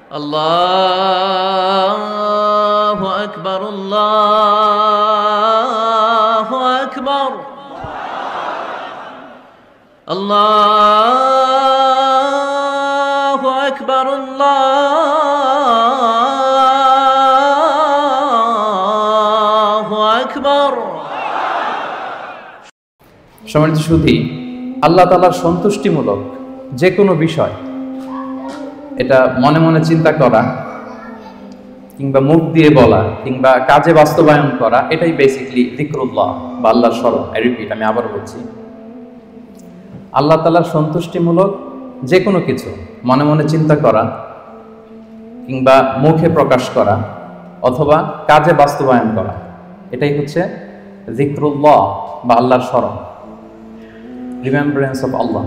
الله أكبر الله أكبر الله أكبر الله أكبر। সম্মানিত সুধী, আল্লাহ তাআলার সন্তুষ্টিমূলক যে কোনো বিষয় এটা মনে মনে চিন্তা করা কিংবা মুখ দিয়ে বলা কিংবা কাজে বাস্তবায়ন করা, এটাই বেসিক্যালি যিকরুল্লাহ বা আল্লাহর স্মরণ। আমি আবার বলছি, আল্লাহ তাআলার সন্তুষ্টিমূলক যে কোনো কিছু মনে মনে চিন্তা করা কিংবা মুখে প্রকাশ করা অথবা কাজে বাস্তবায়ন করা, এটাই হচ্ছে যিকরুল্লাহ বা আল্লাহর স্মরণ, রিমেম্বারেন্স অফ আল্লাহ।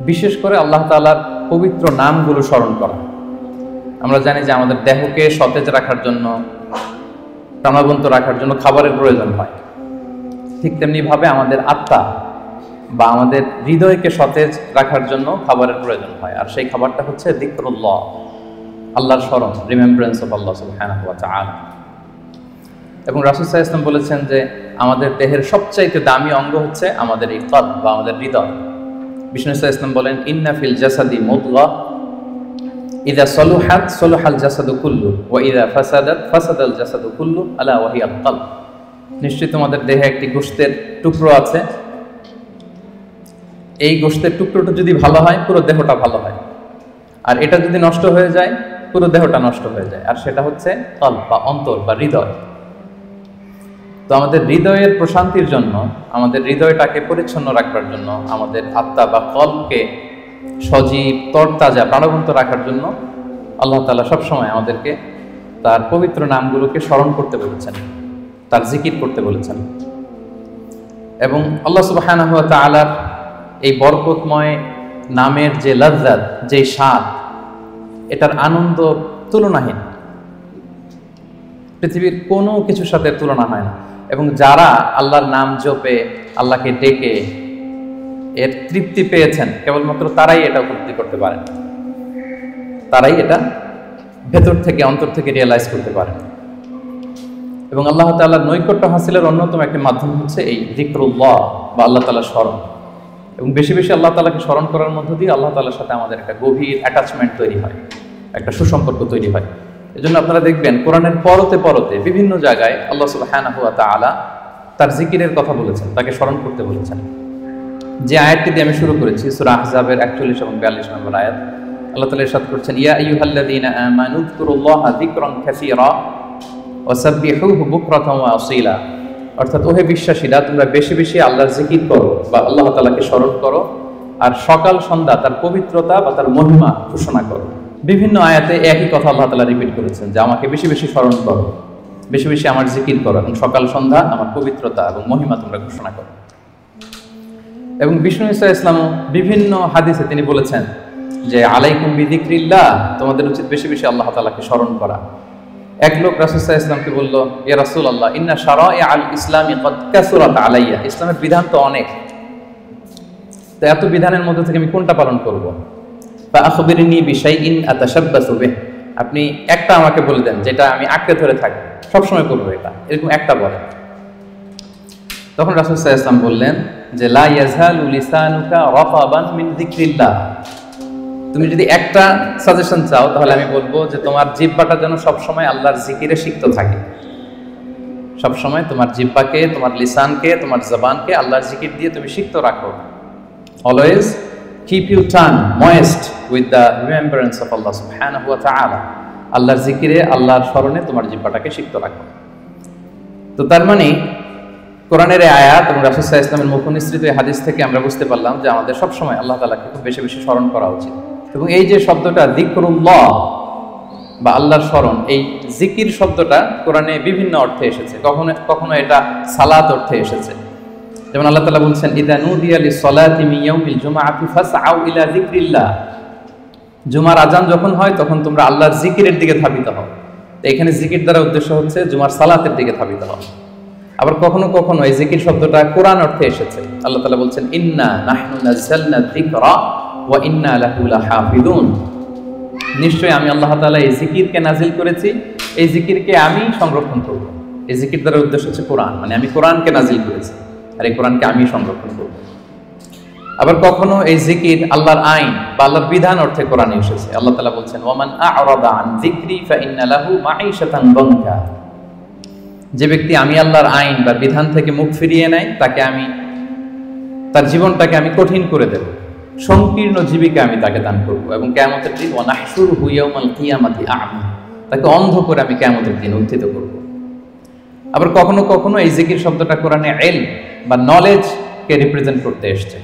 বিশেষ করে আল্লাহ তাআলার পবিত্র নামগুলো স্মরণ করা। আমরা জানি যে আমাদের দেহকে সতেজ রাখার জন্য, প্রাণবন্ত রাখার জন্য খাবারের প্রয়োজন হয়। ঠিক তেমনিভাবে আমাদের আত্মা বা আমাদের হৃদয়কে সতেজ রাখার জন্য খাবারের প্রয়োজন হয়, আর সেই খাবারটা হচ্ছে যিকরুল্লাহ, আল্লাহর স্মরণ, রিমেম্বারেন্স অফ আল্লাহ সুবহানাহু ওয়া তাআলা। এবং রাসূল সাল্লাল্লাহু আলাইহি ওয়াসাল্লাম বলেছেন যে আমাদের দেহের সবচাইতে দামি অঙ্গ হচ্ছে আমাদের এই কলব বা আমাদের হৃদয়। বিষ্ণু সাল্লাল্লাহু আলাইহি ওয়াসাল্লাম বলেন, ইন্না ফিল জাসাদি মুদগাহ ইযা সালুহাত সালাহাল জাসাদু কুল্লু ওয়া ইযা ফাসাদাত ফাসাদাল জাসাদু কুল্লু আলা ওয়া হিয়াল কলব। নিশ্চয়ই তোমাদের দেহে একটি গোশতের টুকরো আছে, এই গোশতের টুকরোটা যদি ভালো হয় পুরো দেহটা ভালো হয়, আর এটা যদি নষ্ট হয়ে যায় পুরো দেহটা নষ্ট হয়ে যায়, আর সেটা হচ্ছে কলব বা অন্তর বা হৃদয়। তো আমাদের হৃদয়ের প্রশান্তির জন্য, আমাদের হৃদয়টাকে পরিচ্ছন্ন রাখবার জন্য, আমাদের আত্মা বা কলবকে সজীব তরতাজা প্রাণবন্ত রাখার জন্য আল্লাহ তাআলা সবসময় আমাদেরকে তার পবিত্র নামগুলোকে স্মরণ করতে বলেছেন, তার জিকির করতে বলেছেন। এবং আল্লাহ সুবহানাহু ওয়া তাআলার এই বরকতময় নামের যে লজ্জাত, যে স্বাদ, এটার আনন্দ তুলনাহীন, পৃথিবীর কোনো কিছুর সাথে তুলনা হয় না। এবং যারা আল্লাহর নাম জপে, আল্লাহকে ডেকে এর তৃপ্তি পেয়েছেন, কেবলমাত্র তারাই এটা উপলব্ধি করতে পারেন, তারাই এটা ভেতর থেকে, অন্তর থেকে রিয়েলাইজ করতে পারেন। এবং আল্লাহ তাআলার নৈকট্য হাসিলের অন্যতম একটি মাধ্যম হচ্ছে এই যিকরুল্লাহ বা আল্লাহ তাআলার স্মরণ। এবং বেশি বেশি আল্লাহ তাআলাকে স্মরণ করার মধ্য দিয়ে আল্লাহ তাআলার সাথে আমাদের একটা গভীর অ্যাটাচমেন্ট তৈরি হয়, একটা সুসম্পর্ক তৈরি হয়। এজন্য আপনারা দেখবেন কোরআনের পরতে পরতে বিভিন্ন জায়গায় আল্লাহ সুবহানাহু ওয়া তাআলা তার জিকিরের কথা বলেছেন, তাকে স্মরণ করতে বলেছেন। যে আয়াতটি দিয়ে আমি শুরু করেছি, সূরা আহজাবের 41 এবং 42 নম্বর আয়াত, আল্লাহ তাআলা ইরশাদ করছেন, ইয়া আইয়ুহাল্লাযীনা আমানু যকুরুল্লাহা যিকরান কাসীরা ওয়া সাব্বিহুহু বুকরাতান ওয়া আসীলা। অর্থাৎ ওহে বিশ্বাসীরা, তোমরা বেশি বেশি আল্লাহর জিকির করো বা আল্লাহ তাআলাকে স্মরণ করো, আর সকাল সন্ধ্যা তার পবিত্রতা বা তার মহিমা ঘোষণা করো। বিভিন্ন আয়াতে একই কথা আল্লাহ তাআলা রিপিট করেছেন যে আমাকে বেশি বেশি স্মরণ করো, বেশি বেশি আমার জিকির করো, এবং সকাল সন্ধ্যা আমার পবিত্রতা এবং মহিমা তোমরা ঘোষণা করো। এবং বিষ্ণু ঈসা ইসলামও বিভিন্ন হাদিসে তিনি বলেছেন যে আলাইকুম বিযিকরিল্লাহ, তোমাদের উচিত বেশি বেশি আল্লাহ তাআলাকে স্মরণ করা। এক লোক রাসূল সাল্লাল্লাহু আলাইহি ওয়াসাল্লামকে বলল, ইয়া রাসূলুল্লাহ, ইন্না শারাইআল ইসলামি ক্বাদ কাসুরাত আলাইয়া, ইসলামের বিধান তো অনেক, তো এত বিধানের মধ্যে থেকে আমি কোনটা পালন করব? বা আখবিরনি বিশাইইন আতাশাব্বাসু বিহি, আপনি একটা আমাকে বলে দেন যেটা আমি আঁকড়ে ধরে থাকব, সবসময় করবো এটা, এরকম একটা বলেন। তখন রাসূল সাল্লাল্লাহু আলাইহি ওয়াসাল্লাম বললেন যে লা ইয়াযহালু লিসানুকা রাতাবান মিন যিকরিল্লাহ, তুমি যদি একটা সাজেশন চাও তাহলে আমি বলবো যে তোমার জিহ্বাটা যেন সবসময় আল্লাহর জিকিরে সিক্ত থাকে। সবসময় তোমার জিহ্বাকে, তোমার লিসানকে, তোমার জবানকে আল্লাহর জিকির দিয়ে তুমি সিক্ত রাখো। Always keep your tongue moist with the remembrance of Allah subhanahu wa ta'ala, আল্লাহর জিকিরে, আল্লাহর স্মরণে তোমার জিহ্বাটাকে সিক্ত রাখো। তো তার মানে কোরআনের এই আয়াত এবং রাসূল সাল্লাল্লাহু আলাইহি ওয়াসাল্লামের মুখ নিঃসৃত এই হাদিস থেকে আমরা বুঝতে পারলাম যে আমাদের সবসময় আল্লাহ তাআলাকে খুব বেশি বেশি স্মরণ করা উচিত। এবং এই যে শব্দটা যিকরুল্লাহ বা আল্লাহর স্মরণ, এই জিকির শব্দটা কোরআনে বিভিন্ন অর্থে এসেছে। কখনো কখনো এটা সালাত অর্থে এসেছে, যেমন আল্লাহ তাআলা বলছেন, ইযা নুদিয়া লিস-সালাতি মিন ইয়াউমিল জুমআতি ফাসআউ ইলা যিকরিল্লাহ, জুমার আজান যখন হয় তখন তোমরা আল্লাহর জিকিরের দিকে ধাবিত হও। তো এখানে জিকির দ্বারা উদ্দেশ্য হচ্ছে জুমার সালাতের দিকে ধাবিত হও। আবার কখনো কখনো এই জিকির শব্দটা কোরআন অর্থে এসেছে। আল্লাহ তাআলা বলছেন, ইন্না নাহনু নাযালনা যিকরা ওয়া ইন্না লাহু লাহাফিজুন, নিশ্চয়ই আমি আল্লাহ তাআলা এই জিকিরকে নাজিল করেছি, এই জিকিরকে আমি সংরক্ষণ করব। এই জিকির দ্বারা উদ্দেশ্য হচ্ছে কোরআন, মানে আমি কোরআনকে নাজিল করেছি আর এই কোরআনকে আমি সংরক্ষণ করব। আবার কখনো এই জিকির আল্লাহর আইন বা আল্লাহর বিধান অর্থে কোরআনে এসেছে। আল্লাহ তাআলা বলছেন, ওয়ামান আ'রাদা আন যিকরি ফাইন্না লাহু মাঈশাতান দানকা। যে ব্যক্তি আমি আল্লাহর আইন বা বিধান থেকে মুখ ফিরিয়ে নেয়, তাকে আমি তার জীবনটাকে আমি কঠিন করে দেব, সংকীর্ণ জীবিকা আমি তাকে দান করব, এবং কিয়ামতের দিন ওয়া নাহশুরুহু ইয়াওমাল কিয়ামাতি আ'মা, তাকে অন্ধ করে আমি কিয়ামতের দিন উত্থিত করব। আবার কখনো কখনো এই জিকির শব্দটা কোরআনে ইলম বা নলেজ কে রিপ্রেজেন্ট করতে এসেছে।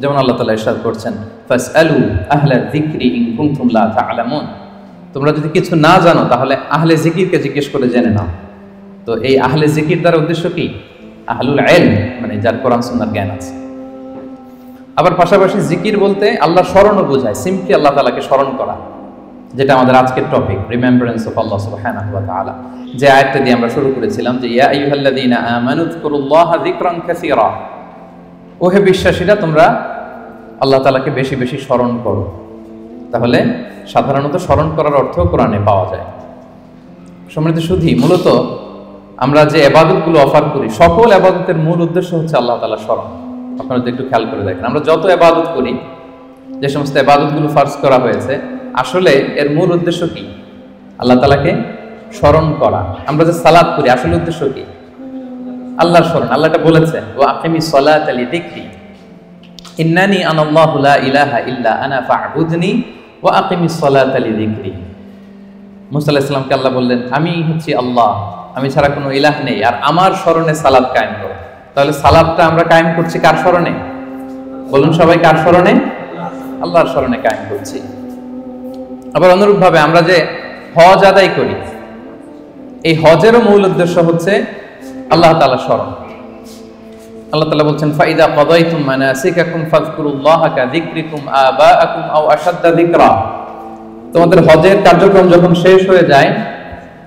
যেমন আল্লাহ তাআলা ইরশাদ করছেন, ফাসআলু আহলা যিকরি ইন কুনতুম লা তা'লামুন। তোমরা যদি কিছু না জানো তাহলে আহলে জিকিরকে জিজ্ঞেস করে জেনে নাও। তো এই আহলে জিকির দ্বারা উদ্দেশ্য কি? আহলুল ইলম, মানে যার কোরআন সুন্নাহর জ্ঞান আছে। আবার পাশাপাশি জিকির বলতে আল্লাহর স্মরণও বোঝায়, সিম্পলি আল্লাহ তাআলাকে স্মরণ করা, যেটা আমাদের আজকের টপিক, রিমেম্বারেন্স অফ আল্লাহ সুবহানাহু ওয়া তাআলা। যে আয়াতটা দিয়ে আমরা শুরু করেছিলাম যে ইয়া আইয়ুহাল্লাযীনা আমানু যকুরুল্লাহা যিকরান কাসীরা, ওহে বিশ্বাসীরা তোমরা আল্লাহ তাআলাকে বেশি বেশি স্মরণ করো। তাহলে সাধারণত স্মরণ করার অর্থ কোরআনে পাওয়া যায়। সম্মানিত সুধী, মূলত আমরা যে ইবাদতগুলো অফার করি, সকল ইবাদতের মূল উদ্দেশ্য হচ্ছে আল্লাহ তাআলার স্মরণ। আপনারা যদি একটু খেয়াল করে দেখেন, আমরা যত ইবাদত করি, যে সমস্ত ইবাদতগুলো ফার্জ করা হয়েছে, আসলে এর মূল উদ্দেশ্য কি? আল্লাহ তাআলাকে স্মরণ করা। আমরা যে সালাত করি, আসলে উদ্দেশ্য কি? আল্লাহর স্মরণ। আল্লাহ এটা বলেছেন, ওয়া আকিমিস সালাতা লিযিকরি ইন্নানি আনাল্লাহু লা ইলাহা ইল্লা আনা ফা'বুদনি ওয়া আকিমিস সালাতা লিযিকরি। মুসা আলাইহিস সালামকে আল্লাহ বললেন, আমি হচ্ছি আল্লাহ, আমি ছাড়া কোনো ইলাহ নেই, আর আমার স্মরণে সালাত কায়েম করো। তাহলে সালাতটা আমরা কায়েম করছি কার স্মরণে? বলুন সবাই, কার স্মরণে? আল্লাহর স্মরণে কায়েম করছি। আবার অনুরূপভাবে আমরা যে হজ আদায় করি, এই হজেরও মূল উদ্দেশ্য হচ্ছে আল্লাহ তাআলার স্মরণ। আল্লাহ তাআলা বলছেন, ফাইদা কাদাইতুম মানাসিকাকুম ফাযকুরুল্লাহা কাযিকরিকুম আবাআকুম আও আশাদ্দা যিকরা। তোমাদের হজের কার্যক্রম যখন শেষ হয়ে যায়,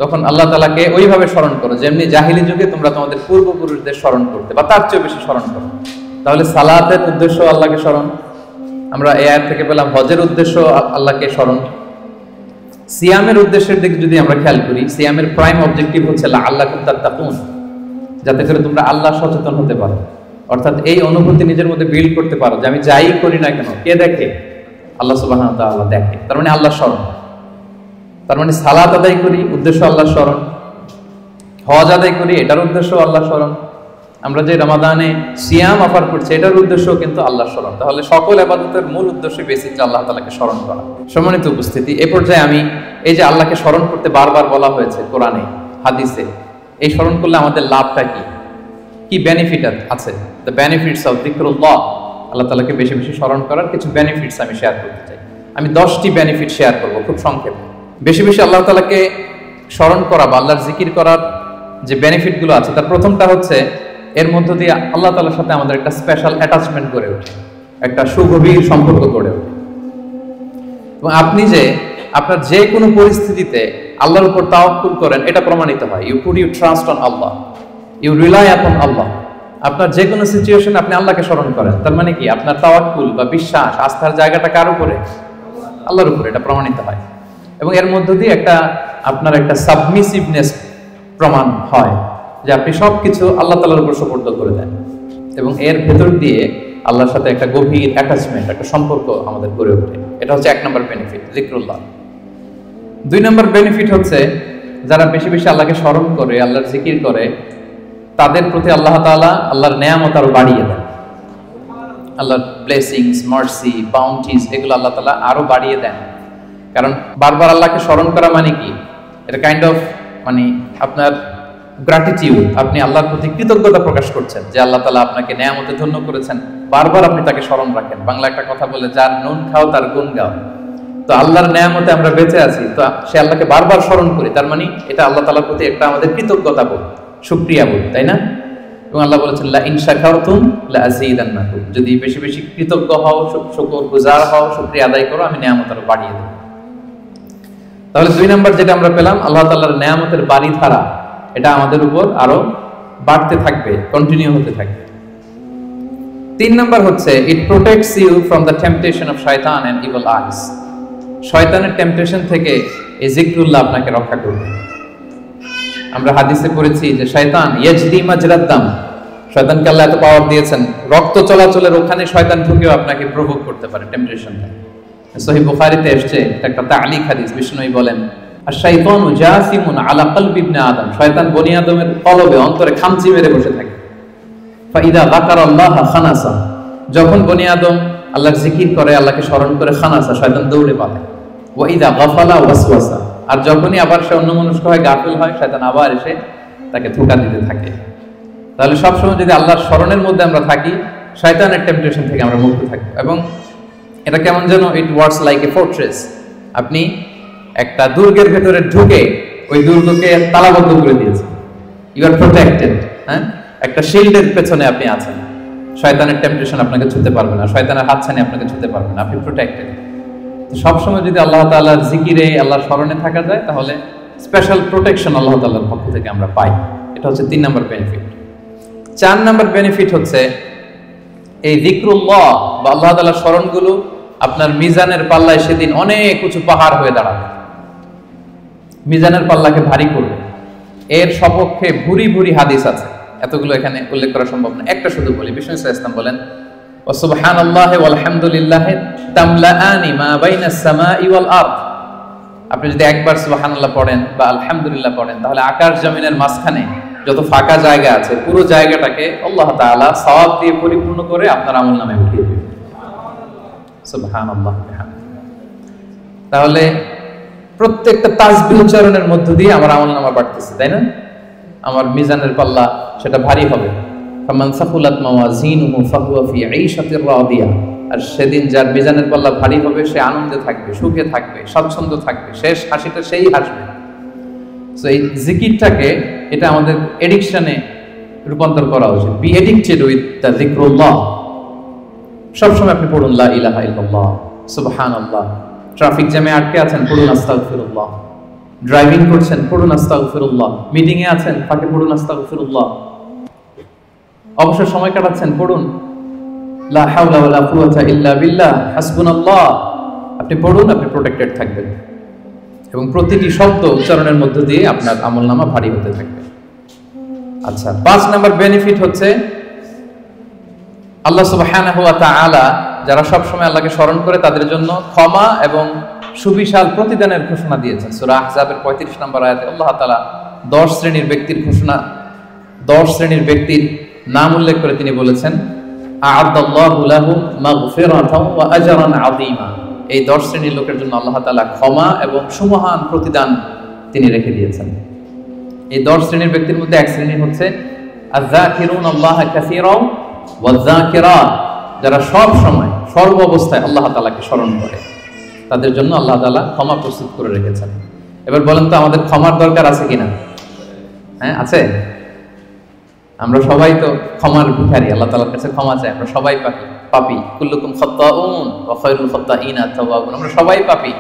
তখন আল্লাহ তাআলাকে ওইভাবে স্মরণ করো যেমনি জাহিলি যুগে তোমরা তোমাদের পূর্বপুরুষদের স্মরণ করতে, বা তার চেয়ে বেশি স্মরণ করো। তাহলে সালাতের উদ্দেশ্য আল্লাহকে স্মরণ, আমরা এই আয়াত থেকে পেলাম। হজের উদ্দেশ্য আল্লাহকে স্মরণ। সিয়ামের উদ্দেশ্যের দিকে যদি আমরা খেয়াল করি, সিয়ামের প্রাইম অবজেক্টিভ হচ্ছে লাআল্লাকুম তাত্তাকুন, যাতে করে তোমরা আল্লাহ সচেতন হতে পারো, অর্থাৎ এই অনুভূতি নিজের মধ্যে বিল্ড করতে পারো যে আমি যাই করি না কেন, কে দেখে? আল্লাহ সুবহানাহু ওয়া তাআলা দেখে। তার মানে আল্লাহ স্মরণ। তার মানে সালাত আদায় করি, উদ্দেশ্য আল্লাহ স্মরণ। হজ আদায় করি, এটার উদ্দেশ্য আল্লাহ স্মরণ। আমরা যে রমাদানে সিয়াম অফার করছি, এটার উদ্দেশ্য কিন্তু আল্লাহ স্মরণ। তাহলে সকল ইবাদতের মূল উদ্দেশ্য বেসিকলি আল্লাহ তাআলাকে স্মরণ করা। সম্মানিত উপস্থিতি, এই পর্যায়ে আমি এই যে আল্লাহকে স্মরণ করতে বারবার বলা হয়েছে কোরআনে, হাদিসে, এই স্মরণ করলে আমাদের লাভটা কি, কি বেনিফিট আছে? দ্য বেনিফিটস অফ যিকরুল্লাহ, আল্লাহ তাআলাকে বেশি বেশি স্মরণ করার কিছু বেনিফিটস আমি শেয়ার করতে চাই। আমি 10টি বেনিফিট শেয়ার করব খুব সংক্ষেপে। বেশি বেশি আল্লাহ তাআলাকে স্মরণ করা বা আল্লাহর জিকির করার যে বেনিফিটগুলো আছে, তার প্রথমটা হচ্ছে এর মধ্য দিয়ে আল্লাহ তাআলার সাথে আমাদের একটা স্পেশাল অ্যাটাচমেন্ট গড়ে ওঠে, একটা সুগভীর সম্পর্ক গড়ে ওঠে। এবং আপনি যে আপনার যে কোনো পরিস্থিতিতে আল্লাহর উপর তাওয়াক্কুল করেন, এটা প্রমাণিত হয়। You put you trust on Allah, you rely upon Allah. আপনার যে কোনো সিচুয়েশনে আপনি আল্লাহকে স্মরণ করেন, তার মানে কি? আপনার তাওয়াক্কুল বা বিশ্বাস, আস্থার জায়গাটা কার উপরে? আল্লাহর উপরে। এটা প্রমাণিত হয়। এবং এর মধ্য দিয়ে আপনার একটা সাবমিসিভনেস প্রমাণ হয়, যে আপনি সবকিছু আল্লাহ তাআলার উপর সুপর্দ করে দেন। এবং এর ভেতর দিয়ে আল্লাহর সাথে একটা গভীর অ্যাটাচমেন্ট, একটা সম্পর্ক আমাদের গড়ে ওঠে। এটা হচ্ছে 1 নম্বর বেনিফিট, যিকরুল্লাহ। 2 নম্বর বেনিফিট হচ্ছে যারা বেশি বেশি আল্লাহকে স্মরণ করে, আল্লাহর জিকির করে, তাদের প্রতি আল্লাহ তাআলা আল্লাহর নেয়ামত আরো বাড়িয়ে দেন। আল্লাহর ব্লেসিংস, মার্সি, বাউন্টিজ, এগুলো আল্লাহ তাআলা আরো বাড়িয়ে দেন। কারণ বারবার আল্লাহকে স্মরণ করা মানে কি? এটা কাইন্ড অফ মানে আপনার গ্র্যাটিটিউড, আপনি আল্লাহর প্রতি কৃতজ্ঞতা প্রকাশ করছেন যে আল্লাহ তাআলা আপনাকে নেয়ামতে ধন্য করেছেন। বারবার আপনি তাকে স্মরণ রাখেন। বাংলা একটা কথা বলে, যার নুন খাও তার গুণ গাও। তো আল্লাহর নেয়ামতে আমরা বেঁচে আছি, তো সে আল্লাহকে বারবার স্মরণ করি, তার মানে এটা আল্লাহ তাআলার প্রতি একটা আমাদের কৃতজ্ঞতা বোধ, শুকরিয়া বোধ, তাই না? এবং আল্লাহ বলেছেন, লা ইন শাকারতুম লা আযীদান্নাকুম, যদি বেশি বেশি কৃতজ্ঞ হও, শুকরগুজার হও, শুকরিয়া আদায় করো, আমি নেয়ামত আরো বাড়িয়ে দেব। তাহলে 2 নাম্বার যেটা আমরা পেলাম, আল্লাহ তাআলার নেয়ামতের বাড়িধারা, এটা আমাদের উপর আরো বাড়তে থাকবে, কন্টিনিউ হতে থাকবে। 3 নাম্বার হচ্ছে, it protects you from the temptation of শয়তান এন্ড ইভিল আইস। শয়তানের টেম্পটেশন থেকে এই জিকরুল্লাহ আপনাকে রক্ষা করবে। আমরা হাদিসে পড়েছি যে শয়তান ইয়াজরি মাজরাদ দাম, শয়তানকে আল্লাহ এত পাওয়ার দিয়েছেন, রক্ত চলাচলের ওখানে শয়তান ঢুকেও আপনাকে প্রভোগ করতে পারে টেম্পটেশনটা। সহিহ বুখারীতে এসেছে একটা তা'লিক হাদিস, বিষ্ণুই বলেন আশ-শাইতানু জাসিমুন আলা কলবি ইবনে আদম, শয়তান বনি আদমের কলবে অন্তরে খামচি মেরে বসে থাকে। ফাইদা যাকারাল্লাহ খানাসা, যখন বনি আদম আল্লাহর জিকির করে, আল্লাহকে স্মরণ করে, খানাসা শয়তান দৌড়ে পালায়। ওয়া ইদা গাফালা ওয়াসওয়াসা, আর যখনই আবার সে অন্যমনস্ক হয়, গাফিল হয়, শয়তান আবার এসে তাকে ধোঁকা দিতে থাকে। তাহলে সবসময় যদি আল্লাহর স্মরণের মধ্যে আমরা থাকি, শয়তানের টেম্পটেশন থেকে আমরা মুক্ত থাকবো। এবং এটা কেমন যেন it works like a fortress, আপনি একটা দুর্গের ভেতরে ঢুকে ওই দুর্গকে তালাবদ্ধ করে দিয়েছেন, ইউ আর প্রোটেক্টেড। হ্যাঁ, একটা শিল্ডের পেছনে আপনি আছেন, শয়তানের টেম্পটেশন আপনাকে ছুঁতে পারবে না, শয়তানের হাতছানি আপনাকে ছুঁতে পারবে না, আপনি প্রোটেক্টেড। সবসময় যদি আল্লাহ তাআলার জিকিরে, আল্লাহর স্মরণে থাকা যায়, তাহলে স্পেশাল প্রোটেকশন আল্লাহ তাআলার পক্ষ থেকে আমরা পাই। এটা হচ্ছে 3 নম্বর বেনিফিট। 4 নম্বর বেনিফিট হচ্ছে এই যিকরুল্লাহ বা আল্লাহ তাআলার স্মরণগুলো আপনার মিজানের পাল্লায় সেদিন অনেক উঁচু পাহাড় হয়ে দাঁড়াবে, মিজানের পাল্লাকে ভারী করবে। এর সপক্ষে ভুরি ভুরি হাদিস আছে, এতগুলো এখানে উল্লেখ করা সম্ভব না, একটা শুধু বলি। বিষ্ণু সাল্লাল্লাহু আলাইহি ওয়াসাল্লাম বলেন ওয়া সুবহানাল্লাহি ওয়াল হামদুলিল্লাহি তামলাআনি মা বাইনাস সামাই ওয়াল আরদ। আপনি যদি একবার সুবহানাল্লাহ পড়েন বা আলহামদুলিল্লাহ পড়েন, তাহলে আকাশ জমিনের মাঝখানে যত ফাঁকা জায়গা আছে পুরো জায়গাটাকে আল্লাহ তাআলা সওয়াব দিয়ে পরিপূর্ণ করে আপনার আমলনামে উঠিয়ে দিবেন। সুবহানাল্লাহ বিহামদিহি। তাহলে প্রত্যেকটা তাসবিহ উচ্চারণের মধ্য দিয়ে আমার আমলনামা বাড়তেছে, তাই না? আমার মিজানের পাল্লা সেটা ভারী হবে। ফামান সাকুলাত মাওয়াজিনুহু ফাহুয়া ফি আইশাতির রাদিয়া, আর সেদিন যার মিজানের পাল্লা ভারী হবে সে আনন্দে থাকবে, সুখে থাকবে, স্বচ্ছন্দ থাকবে, শেষ হাসিটা সেই হাসবে। সো এই জিকিরটাকে, এটা আমাদের এডিকশনে রূপান্তর করা উচিত। বি এডিক্টেড উইথ দ্য যিকরুল্লাহ। সবসময় আপনি পড়ুন লা ইলাহা ইল্লাল্লাহ, সুবহানাল্লাহ। ট্রাফিক জ্যামে আটকে আছেন, পড়ুন আস্তাগফিরুল্লাহ। ড্রাইভিং করছেন, পড়ুন আস্তাগফিরুল্লাহ। মিটিং এ আছেন, ফাঁকে পড়ুন আস্তাগফিরুল্লাহ। অবসর সময় কাটাচ্ছেন, পড়ুন লা হাওলা ওয়ালা কুওয়াতা ইল্লা বিল্লাহ, হাসবুনাল্লাহ। আপনি পড়ুন, আপনি প্রোটেক্টেড থাকবেন এবং প্রতিটি শব্দ উচ্চারণের মধ্য দিয়ে আপনার আমলনামা ভারী হতে থাকবে। আচ্ছা, 5 নম্বর বেনিফিট হচ্ছে আল্লাহ সুবহানাহু ওয়া তাআলা যারা সব সময় আল্লাহকে স্মরণ করে তাদের জন্য ক্ষমা এবং সুবিশাল প্রতিদানের ঘোষণা দিয়েছেন। সূরা আহজাবের 35 নম্বর আয়াতে আল্লাহ তাআলা 10 শ্রেণীর ব্যক্তির ঘোষণা, 10 শ্রেণীর ব্যক্তির নাম উল্লেখ করে তিনি বলেছেন আ'আদাল্লাহু লাহুম মাগফিরাতাও ওয়া আজরান আযীমা। এই 10 শ্রেণীর লোকের জন্য আল্লাহ তাআলা ক্ষমা এবং সুমহান প্রতিদান তিনি রেখে দিয়েছেন। এই 10 শ্রেণীর ব্যক্তির মধ্যে এক শ্রেণী হচ্ছে আয-যাকিরুনাল্লাহা কাসীরাও ওয়ায-যাকিরাত, যারা সব সময় সর্ব অবস্থায় আল্লাহ তাআলাকে স্মরণ করে, তাদের জন্য আল্লাহ তাআলা ক্ষমা প্রস্তুত করে রেখেছেন। এবার বলেন তো আমাদের ক্ষমার দরকার আছে কিনা? হ্যাঁ, আছে। আমরা সবাই তো ক্ষমার ভিখারি, আল্লাহ তাআলার কাছে ক্ষমা চাই। আমরা সবাই পাপী, কুল্লুকুম খাত্তাউন ওয়া খায়রুল খাত্তাইনা আত-তাওয়াবুন। আমরা সবাই পাপী,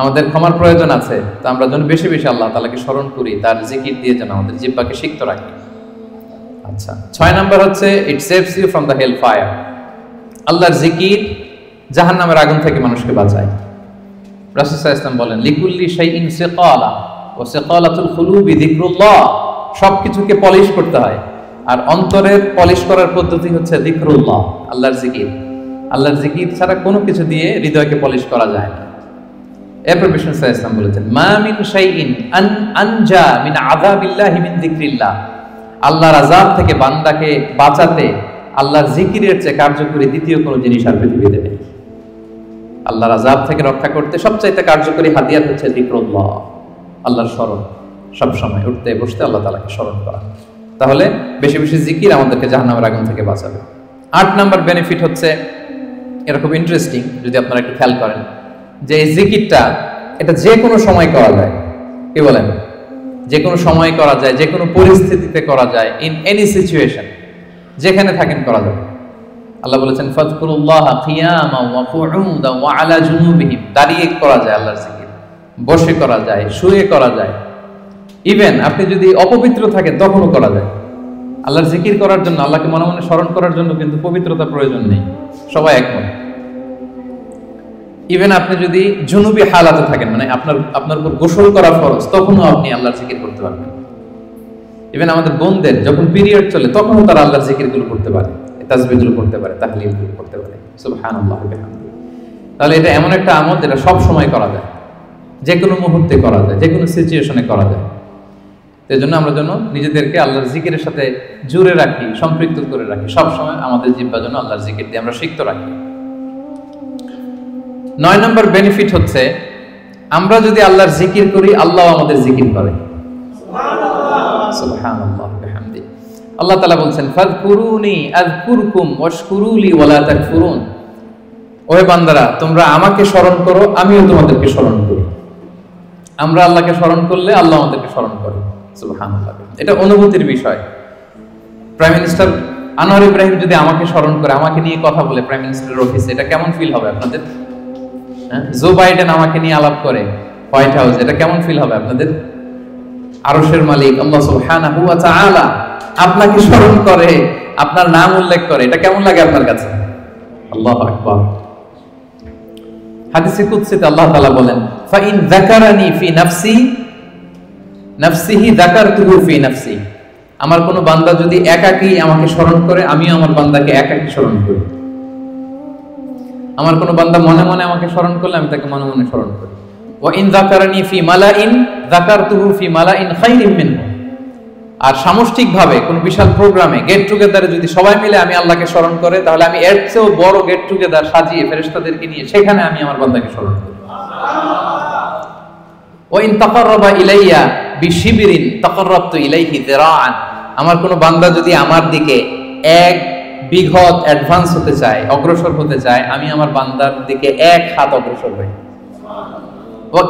আমাদের ক্ষমার প্রয়োজন আছে। তো আমরা যেন বেশি বেশি আল্লাহ তাআলাকে স্মরণ করি, তার জিকির দিয়ে যেন আমাদের জিহ্বাকে সিক্ত রাখি। আচ্ছা, 6 নাম্বার হচ্ছে it saves you from the hell fire. আল্লাহর জিকির জাহান্নামের আগুন থেকে মানুষকে বাঁচায়। রাসূল সাল্লাল্লাহু আলাইহি ওয়াসাল্লাম বলেন লিকুল্লি শাইইন সিকালা ওয়া সিকালাতুল কুলুবি যিকরুল্লাহ। সবকিছুকে পলিশ করতে হয়, আর অন্তরের পলিশ করার পদ্ধতি হচ্ছে যিকরুল্লাহ, আল্লাহর জিকির। আল্লাহর জিকির ছাড়া কোনো কিছু দিয়ে হৃদয়কে পলিশ করা যায় না। এরপর বিষ্ণু সাল্লাল্লাহু আলাইহি ওয়াসাল্লাম বলেছেন মা মিন শাইইন আনজা মিন আযাবিল্লাহি মিন যিকরিল্লাহ। আল্লাহর আযাব থেকে বান্দাকে বাঁচাতে আল্লাহর জিকিরের চেয়ে কার্যকরী দ্বিতীয় কোনো জিনিস আর পৃথিবীতে নেই। আল্লাহর আযাব থেকে রক্ষা করতে সবচাইতে কার্যকরী হাতিয়ার হচ্ছে যিকরুল্লাহ, আল্লাহর স্মরণ। সব সময় উঠতে বসতে আল্লাহ তাআলাকে স্মরণ করা। তাহলে বেশি বেশি জিকির আমাদেরকে জাহান্নামের আগুন থেকে বাঁচাবে। 8 নাম্বার বেনিফিট হচ্ছে, এটা খুব ইন্টারেস্টিং যদি আপনারা একটু খেয়াল করেন, যে এই জিকিরটা এটা যে কোনো সময় করা যায়। কি বলেন? যে কোনো সময় করা যায়, যে কোনো পরিস্থিতিতে করা যায়, ইন এনি সিচুয়েশন, যেখানে থাকেন করা যাবে। আল্লাহ বলেছেন ফাযকুরুল্লাহা কিয়ামা ওয়া কুউদা ওয়া আলা জুনুবিহিম। দাঁড়িয়ে করা যায় আল্লাহর জিকির, বসে করা যায়, শুয়ে করা যায়, ইভেন আপনি যদি অপবিত্র থাকেন তখনও করা যায়। আল্লাহর জিকির করার জন্য, আল্লাহকে মনে মনে স্মরণ করার জন্য কিন্তু পবিত্রতা প্রয়োজন নেই, সবাই একমত। ইভেন আপনি যদি জুনুবি হালাতে থাকেন, মানে আপনার উপর গোসল করা ফরজ, তখনও আপনি আল্লাহর জিকির করতে পারবেন। ইভেন আমাদের বোনদের যখন পিরিয়ড চলে তখনও তারা আল্লাহর জিকিরগুলো করতে পারে, তাসবিহগুলো করতে পারে, তাহলিলগুলো করতে পারে। সুবহানাল্লাহ ওয়া বিহামদিহি। তাহলে এটা এমন একটা আমল যেটা সব সময় করা যায়, যে কোনো মুহূর্তে করা যায়, যে কোনো সিচুয়েশনে করা যায়। এই জন্য আমরা যেন নিজেদেরকে আল্লাহর জিকিরের সাথে জুড়ে রাখি, সম্পৃক্ত করে রাখি, সবসময় আমাদের জিহ্বা যেন আল্লাহর জিকির দিয়ে আমরা সিক্ত রাখি। 9 নম্বর বেনিফিট হচ্ছে, আমরা যদি আল্লাহর জিকির করি আল্লাহ আমাদের জিকির করে। সুবহানাল্লাহ ওয়া বিহামদিহি। আল্লাহ তাআলা বলছেন, ফাযকুরুনি আযকুরকুম ওয়াশকুরুলি ওয়ালা তাকফুরুন। ওহে বান্দারা, তোমরা আমাকে স্মরণ করো, আমিও তোমাদেরকে স্মরণ করি। আমরা আল্লাহকে স্মরণ করলে আল্লাহ আমাদেরকে স্মরণ করে। সুবহানাল্লাহ। এটা অনুভূতির বিষয়। প্রাইম মিনিস্টার আনোয়ার ইব্রাহিম যদি আমাকে স্মরণ করে, আমাকে নিয়ে কথা বলে প্রাইম মিনিস্টারের অফিসে, এটা কেমন ফিল হবে আপনাদের? জো বাইডেন আমাকে নিয়ে আলাপ করে হোয়াইট হাউস, এটা কেমন ফিল হবে আপনাদের? আরশের মালিক আল্লাহ সুবহানাহু ওয়া তাআলা আপনাকে স্মরণ করে, আপনার নাম উল্লেখ করে, এটা কেমন লাগে আপনার কাছে? আল্লাহু আকবার। হাদিসে কুদসিতে আল্লাহ তাআলা বলেন, ফা ইন যাকারানি ফি নাফসি নাফসিহি যাকারতুহু ফি নাফসি। আমার কোন বান্দা যদি একাকী আমাকে স্মরণ করে, আমিও আমার বান্দাকে একাকী স্মরণ করি। আমার কোন বান্দা মনে মনে আমাকে স্মরণ করলে আমি তাকে মনে মনে স্মরণ করি। ওয়া ইন যাকারানি ফি মালাইন যাকারতুহু ফি মালাইন খায়রিম মিনহু। আর সামষ্টিকভাবে কোন বিশাল প্রোগ্রামে, গেট টুগেদারে যদি সবাই মিলে আমি আল্লাহকে স্মরণ করে, তাহলে আমি এর চেয়েও বড় গেট টুগেদার সাজিয়ে ফেরেশতাদেরকে নিয়ে সেখানে আমি আমার বান্দাকে স্মরণ করি। ওয়া ইন তাকাররাবা ইলাইয়া বিশিবরিন তাকাররাবতু ইলাইহি যিরাআন। আমার কোন বান্দা যদি আমার দিকে এক বিঘত অ্যাডভান্স হতে চায়, অগ্রসর হতে চায়, আমি আমার বান্দার দিকে এক হাত অগ্রসর হই।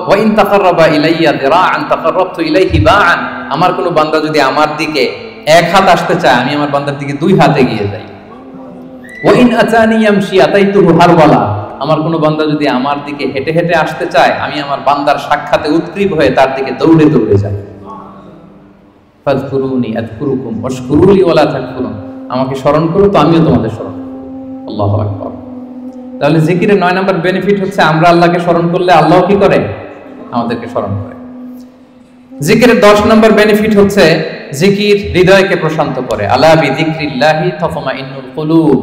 ওয়া ইন তাকাররাবা ইলাইয়া যিরাআন তাকাররাবতু ইলাইহি বাআন। আমার কোন বান্দা যদি আমার দিকে এক হাত আসতে চায়, আমি আমার বান্দার দিকে দুই হাত এগিয়ে যাই। ওয়া ইন আতানি ইয়ামশি আতাইতুহু হারওয়ালা। আমার কোন বান্দা যদি আমার দিকে হেঁটে হেঁটে আসতে চায়, আমি আমার বান্দার সাক্ষাতে উৎগ্রীব হয়ে তার দিকে দৌড়ে দৌড়ে যাই। ফাযকুরুনি আযকুরুকুম ওয়াশকুরুলি ওয়ালা তাকফুরুন। আমাকে স্মরণ করো তো আমিও তোমাদের স্মরণ করব। আল্লাহু আকবার। তাহলে জিকিরের 9 নম্বর বেনিফিট হচ্ছে, আমরা আল্লাহকে স্মরণ করলে আল্লাহ কি করে? আমাদেরকে স্মরণ করে। জিকিরের 10 নম্বর বেনিফিট হচ্ছে, জিকির হৃদয়কে প্রশান্ত করে। আলা বিযিকরিল্লাহি তাতমাইন্নুল কুলুব।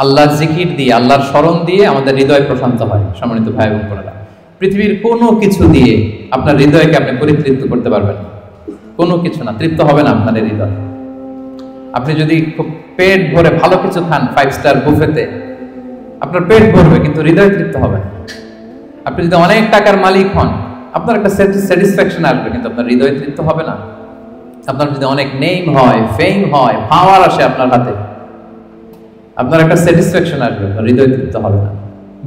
আল্লাহর জিকির দিয়ে, আল্লাহর স্মরণ দিয়ে আমাদের হৃদয় প্রশান্ত হয়। সম্মানিত ভাই এবং বোনেরা, পৃথিবীর কোনো কিছু দিয়ে আপনার হৃদয়কে আপনি পরিতৃপ্ত করতে পারবেন না। কোনো কিছু না, তৃপ্ত হবে না আপনার হৃদয়। আপনি যদি খুব পেট ভরে ভালো কিছু খান 5 স্টার বুফেতে, আপনার পেট ভরবে কিন্তু হৃদয় তৃপ্ত হবে না। আপনি যদি অনেক টাকার মালিক হন, আপনার একটা স্যাটিসফ্যাকশন আসবে কিন্তু আপনার হৃদয় তৃপ্ত হবে না। আপনার যদি অনেক নেম হয়, ফেম হয়, পাওয়ার আসে আপনার হাতে, আপনার একটা স্যাটিসফ্যাকশন আসবে, আপনার হৃদয় তৃপ্ত হবে না।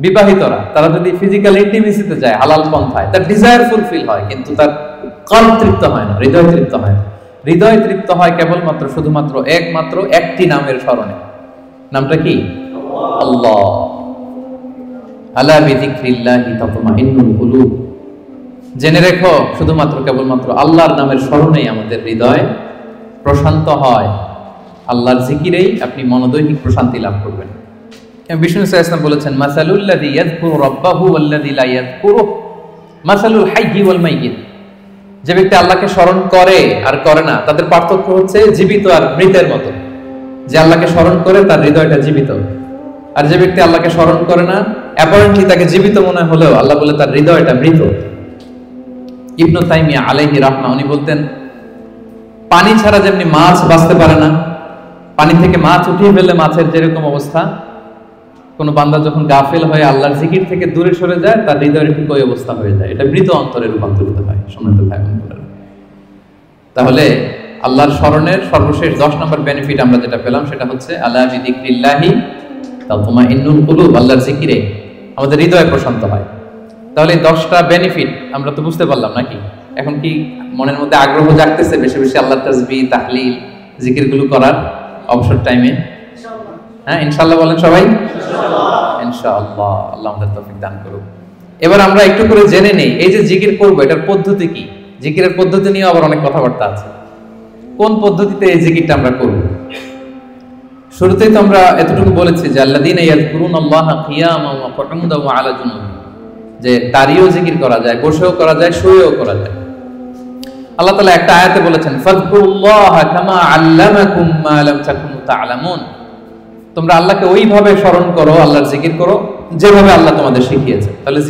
বিবাহিতরা তারা যদি ফিজিক্যাল ইন্টিমেসিতে যায় হালাল পন্থায়, তার ডিজায়ার ফুলফিল হয় কিন্তু তার কল্প তৃপ্ত হয় না, হৃদয় তৃপ্ত হয় না। হৃদয় তৃপ্ত হয় কেবলমাত্র শুধুমাত্র একমাত্র একটি নামের স্মরণে। নামটা কি? আল্লাহ। আলা বিযিকরিল্লাহি তাতমাইন্নুল কুলুব। জেনে রেখো, শুধুমাত্র কেবলমাত্র আল্লাহর নামের স্মরণেই আমাদের হৃদয় প্রশান্ত হয়। আল্লাহর জিকিরেই আপনি মনোদৈহিক প্রশান্তি লাভ করবেন। বিষ্ণু সাল্লাল্লাহু আলাইহি ওয়াসাল্লাম বলেছেন, মাসালুল্লাযী ইয়াযকুরু রাব্বাহু ওয়াল্লাযী লা ইয়াযকুরু মাসালুল হাইয়্যি ওয়াল মাইয়্যিত। যে ব্যক্তি আল্লাহকে স্মরণ করে আর করে না, তাদের পার্থক্য হচ্ছে জীবিত আর মৃতের মতো। যে আল্লাহকে স্মরণ করে তার হৃদয়টা জীবিত, আর যে ব্যক্তি আল্লাহকে স্মরণ করে না, অ্যাপারেন্টলি তাকে জীবিত মনে হলেও আল্লাহ বলে তার হৃদয়টা মৃত। ইবনু তাইমিয়া আলাইহি রাহমা উনি বলতেন, পানি ছাড়া যেমনি মাছ বাঁচতে পারে না, পানি থেকে মাছ উঠিয়ে ফেললে মাছের যেরকম অবস্থা, কোন বান্দা যখন গাফেল হয়ে আল্লাহর জিকির থেকে দূরে সরে যায়, তার হৃদয়ের ঠিক ওই অবস্থা হয়ে যায়। এটা মৃত অন্তরে রূপান্তরিত হয়। সম্মানিত ভাই বোনেরা, তাহলে আল্লাহর স্মরণের সর্বশেষ 10 নম্বর বেনিফিট আমরা যেটা পেলাম সেটা হচ্ছে, আলা বিযিকরিল্লাহি তাতমাইন্নুল কুলুব। আল্লাহর জিকিরে আমাদের হৃদয় প্রশান্ত হয়। তাহলে 10টা বেনিফিট আমরা তো বুঝতে পারলাম নাকি? এখন কি মনের মধ্যে আগ্রহ জাগতেছে বেশি বেশি আল্লাহর তাসবিহ, তাহলিল, জিকিরগুলো করার অবসর টাইমে? হ্যাঁ, ইনশাআল্লাহ বলেন সবাই। ইনশাআল্লাহ, আল্লাহ আমাদের তৌফিক দান করুক। এবার আমরা একটু করে জেনে নেই, এই যে জিকির করব এটার পদ্ধতি কি। জিকিরের পদ্ধতি নিয়ে আবার অনেক কথাবার্তা আছে। কোন পদ্ধতিতে এই জিকিরটা আমরা করব? শুরুতেই তো আমরা এতটুকু বলেছি যে আল্লাযীনা ইয়াযকুরুনাল্লাহা কিয়ামান ওয়া কুউদান ওয়া আলা জুনুবিহিম, যে দাঁড়িয়েও জিকির করা যায়, বসেও করা যায়, শুয়েও করা যায়। আল্লাহ তাআলা একটা আয়াতে বলেছেন ফাযকুরুল্লাহা কামা আল্লামাকুম মা লাম তাকুনু তা'লামুন, তোমরা আল্লাহকে ওইভাবে স্মরণ করো, আল্লাহর জিকির করো যেভাবে আল্লাহ তোমাদের শিখিয়েছেন। তাহলে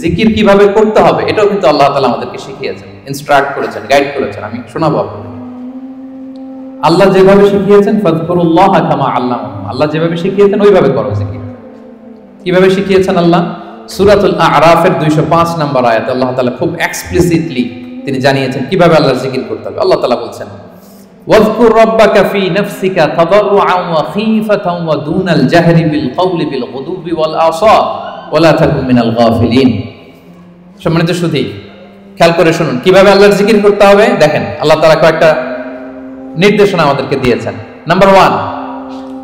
জিকির কিভাবে করতে হবে এটাও কিন্তু আল্লাহ তাআলা আমাদেরকে শিখিয়েছেন, ইনস্ট্রাক্ট করেছেন, গাইড করেছেন। আমি শোনাবো আপনাদের। আল্লাহ যেভাবে শিখিয়েছেন ফাযকুরুল্লাহা কামা আল্লামাকুম, আল্লাহ যেভাবে শিখিয়েছেন ওইভাবে করো জিকির। কিভাবে শিখিয়েছেন আল্লাহ? সূরাতুল আ'রাফের 205 নম্বর আয়াতে আল্লাহ তাআলা খুব এক্সপ্লিসিটলি তিনি জানিয়েছেন কিভাবে আল্লাহর জিকির করতে হবে। আল্লাহ তাআলা বলছেন ওয়াযকুর রাব্বাকা ফি নাফসিকা তাদাররুআন ওয়া খীফাতান ওয়া দুনাল জাহরি বিল কওলি বিল গুদুবি ওয়াল আসাল ওয়া লা তাকুন মিনাল গাফিলিন। সম্মানিত সুধী, খেয়াল করে শুনুন কিভাবে আল্লাহর জিকির করতে হবে। দেখেন আল্লাহ তাআলা কয়েকটা নির্দেশনা আমাদেরকে দিয়েছেন। নাম্বার 1,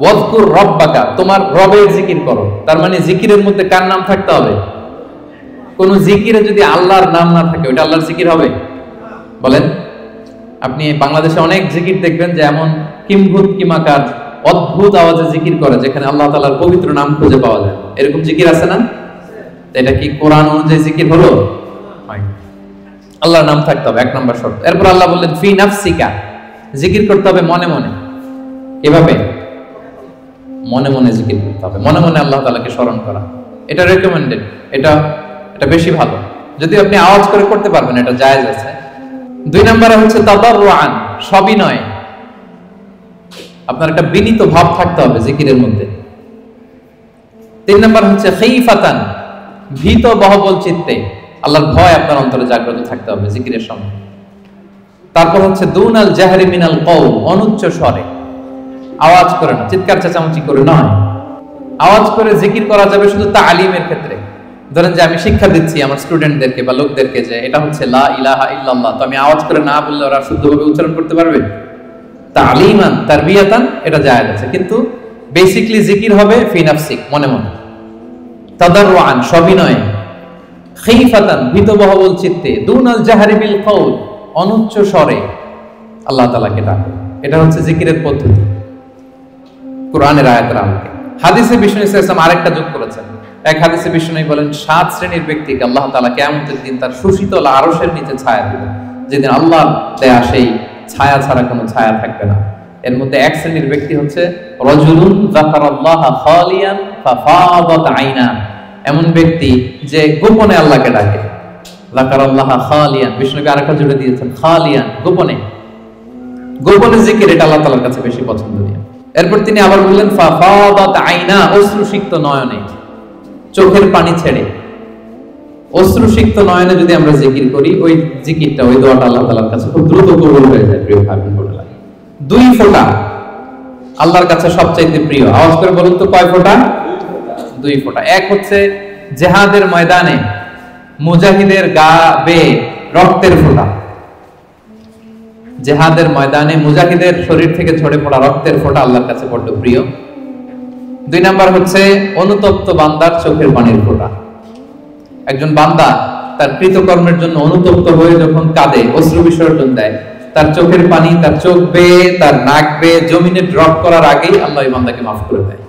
ওয়াযকুর রাব্বাকা, তোমার রবের জিকির করো। তার মানে জিকিরের মধ্যে কার নাম থাকতে হবে? কোন জিকিরে যদি আল্লাহর নাম না থাকে ওটা আল্লাহর জিকির হবে? বলেন। আপনি বাংলাদেশে অনেক জিকির দেখবেন যে এমন কিম্ভূত কিমাকার অদ্ভুত আওয়াজে জিকির করে যেখানে আল্লাহ তাআলার পবিত্র নাম খুঁজে পাওয়া যায়। এরকম জিকির আছে না? এটা কি কোরআন অনুযায়ী জিকির হলো? আল্লাহর নাম থাকতে হবে, 1 নম্বর শর্ত। এরপর আল্লাহ বললেন ফি নাফসিকা, জিকির করতে হবে মনে মনে। এভাবে মনে মনে জিকির করতে হবে, মনে মনে আল্লাহ তাআলাকে স্মরণ করা। এটা রেকমেন্ডেড, এটা বেশি ভালো। যদি আপনি আওয়াজ করে করতে পারবেন এটা জায়েজ আছে। 2 নম্বরে হচ্ছে তাদাররুআন, সবিনয়। আপনার একটা বিনীত ভাব থাকতে হবে জিকিরের মধ্যে। 3 নম্বর হচ্ছে খীফাতান, ভীত বহবল চিত্তে, আল্লাহর ভয় আপনার অন্তরে জাগ্রত থাকতে হবে জিকিরের সময়। তারপর হচ্ছে দুনাল জাহরি মিনাল কওল, অনুচ্চ স্বরে, আওয়াজ করে না, চিৎকার চেঁচামেচি করে নয়। আওয়াজ করে জিকির করা যাবে শুধু তালিমের ক্ষেত্রে। ধরেন যে আমি শিক্ষা দিচ্ছি আমার স্টুডেন্টদেরকে বা লোকদেরকে যে এটা হচ্ছে লা ইলাহা ইল্লাল্লাহ, তো আমি আওয়াজ করে না বললে ওরা শুদ্ধভাবে উচ্চারণ করতে পারবে? তালিমান তারবিয়াতান এটা জায়েজ আছে, কিন্তু বেসিক্যালি জিকির হবে ফি নাফসিক, মনে মনে। তাদাররুআন, সবিনয়ে। খীফাতান, ভীত বহবল চিত্তে। দুনাল জাহরি বিল কওল, অনুচ্চ স্বরে আল্লাহ তাআলাকে ডাকো। এটা হচ্ছে জিকিরের পদ্ধতি কোরআনের আয়াতের আলোকে। হাদিসে বিষ্ণু ইসলাম আরেকটা যোগ করেছেন। এক হাদিসে বিষ্ণু বলেন 7 শ্রেণীর ব্যক্তিকে আল্লাহ তাআলা কিয়ামতের দিন তার সুশীতল আরশের নিচে ছায়া দিবেন, যেদিন আল্লাহর দেয়া সেই ছায়া ছাড়া কোনো ছায়া থাকবে না। এর মধ্যে 1 শ্রেণীর ব্যক্তি হচ্ছে রাজুলুন যাকারাল্লাহা খালিয়ান ফাফাদাত আইনা, এমন ব্যক্তি যে গোপনে আল্লাহকে ডাকে। যাকারাল্লাহা খালিয়ান, বিষ্ণুকে আরেকটা জুড়ে দিয়েছেন খালিয়ান, গোপনে। গোপনে জিকির এটা আল্লাহ তাআলার কাছে বেশি পছন্দনীয়। এরপর তিনি আবার বললেন ফাফাদাত আইনা, অশ্রুসিক্ত নয়নে, চোখের পানি ছেড়ে অশ্রুসিক্ত নয়নে যদি আমরা জিকির করি, ওই জিকিরটা, ওই দোয়াটা আল্লাহ তাআলার কাছে খুব দ্রুত কবুল হয়ে যায়। প্রিয় ভাই বোনেরা, 2 ফোঁটা আল্লাহর কাছে সবচাইতে প্রিয়। আওয়াজ করে বলুন তো কয় ফোঁটা? 2 ফোঁটা। এক হচ্ছে জিহাদের ময়দানে মুজাহিদের গা বেয়ে রক্তের ফোঁটা। জিহাদের ময়দানে মুজাহিদের শরীর থেকে ঝরে পড়া রক্তের ফোঁটা আল্লাহর কাছে বড় প্রিয়। 2 নাম্বার হচ্ছে অনুতপ্ত বান্দার চোখের পানির ফোঁটা। একজন বান্দা তার কৃতকর্মের জন্য অনুতপ্ত হয়ে যখন কাঁদে, অশ্রু বিসর্জন দেয়, তার চোখের পানি তার চোখ বেয়ে, তার নাক বেয়ে জমিনে ড্রপ করার আগেই আল্লাহ এই বান্দাকে মাফ করে দেয়।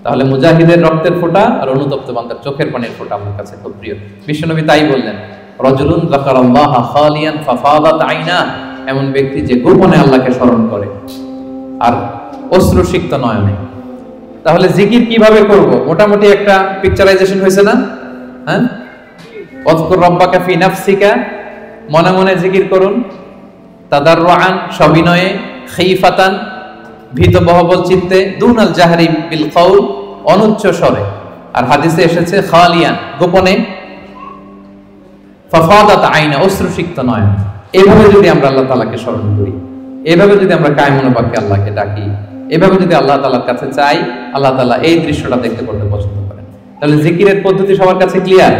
তাহলে মুজাহিদের রক্তের ফোঁটা আর অনুতপ্ত বান্দার চোখের পানির ফোঁটা আমার কাছে খুব প্রিয়। বিশ্বনবী তাই বললেন, রাজুলুন যাকারাল্লাহা খালিয়ান ফাফাদাত আইনা, এমন ব্যক্তি যে গোপনে আল্লাহকে স্মরণ করে আর অশ্রুসিক্ত নয়নে। তাহলে জিকির কিভাবে করব? মোটামুটি একটা পিকচারাইজেশন হয়েছে না? হ্যাঁ, ওয়াযকুর রাব্বাকা ফি নাফসিকা, মনে মনে জিকির করুন। তাদাররুআন, সবিনয়ে। খীফাতান, ভীত বহবল চিত্তে। দুনাল জাহরি বিল কওল, অনুচ্চ স্বরে। আর হাদিসে এসেছে খালিয়ান, গোপনে। ফাফাদাত আইনা, অশ্রুসিক্ত নয়ন। এভাবে যদি আমরা আল্লাহ তাআলাকে স্মরণ করি, এভাবে যদি আমরা কায়মনোবাক্যে আল্লাহকে ডাকি, এভাবে যদি আল্লাহ তাআলার কাছে চাই, আল্লাহ তাআলা এই দৃশ্যটা দেখতে করতে পছন্দ করেন। তাহলে জিকিরের পদ্ধতি সবার কাছে ক্লিয়ার?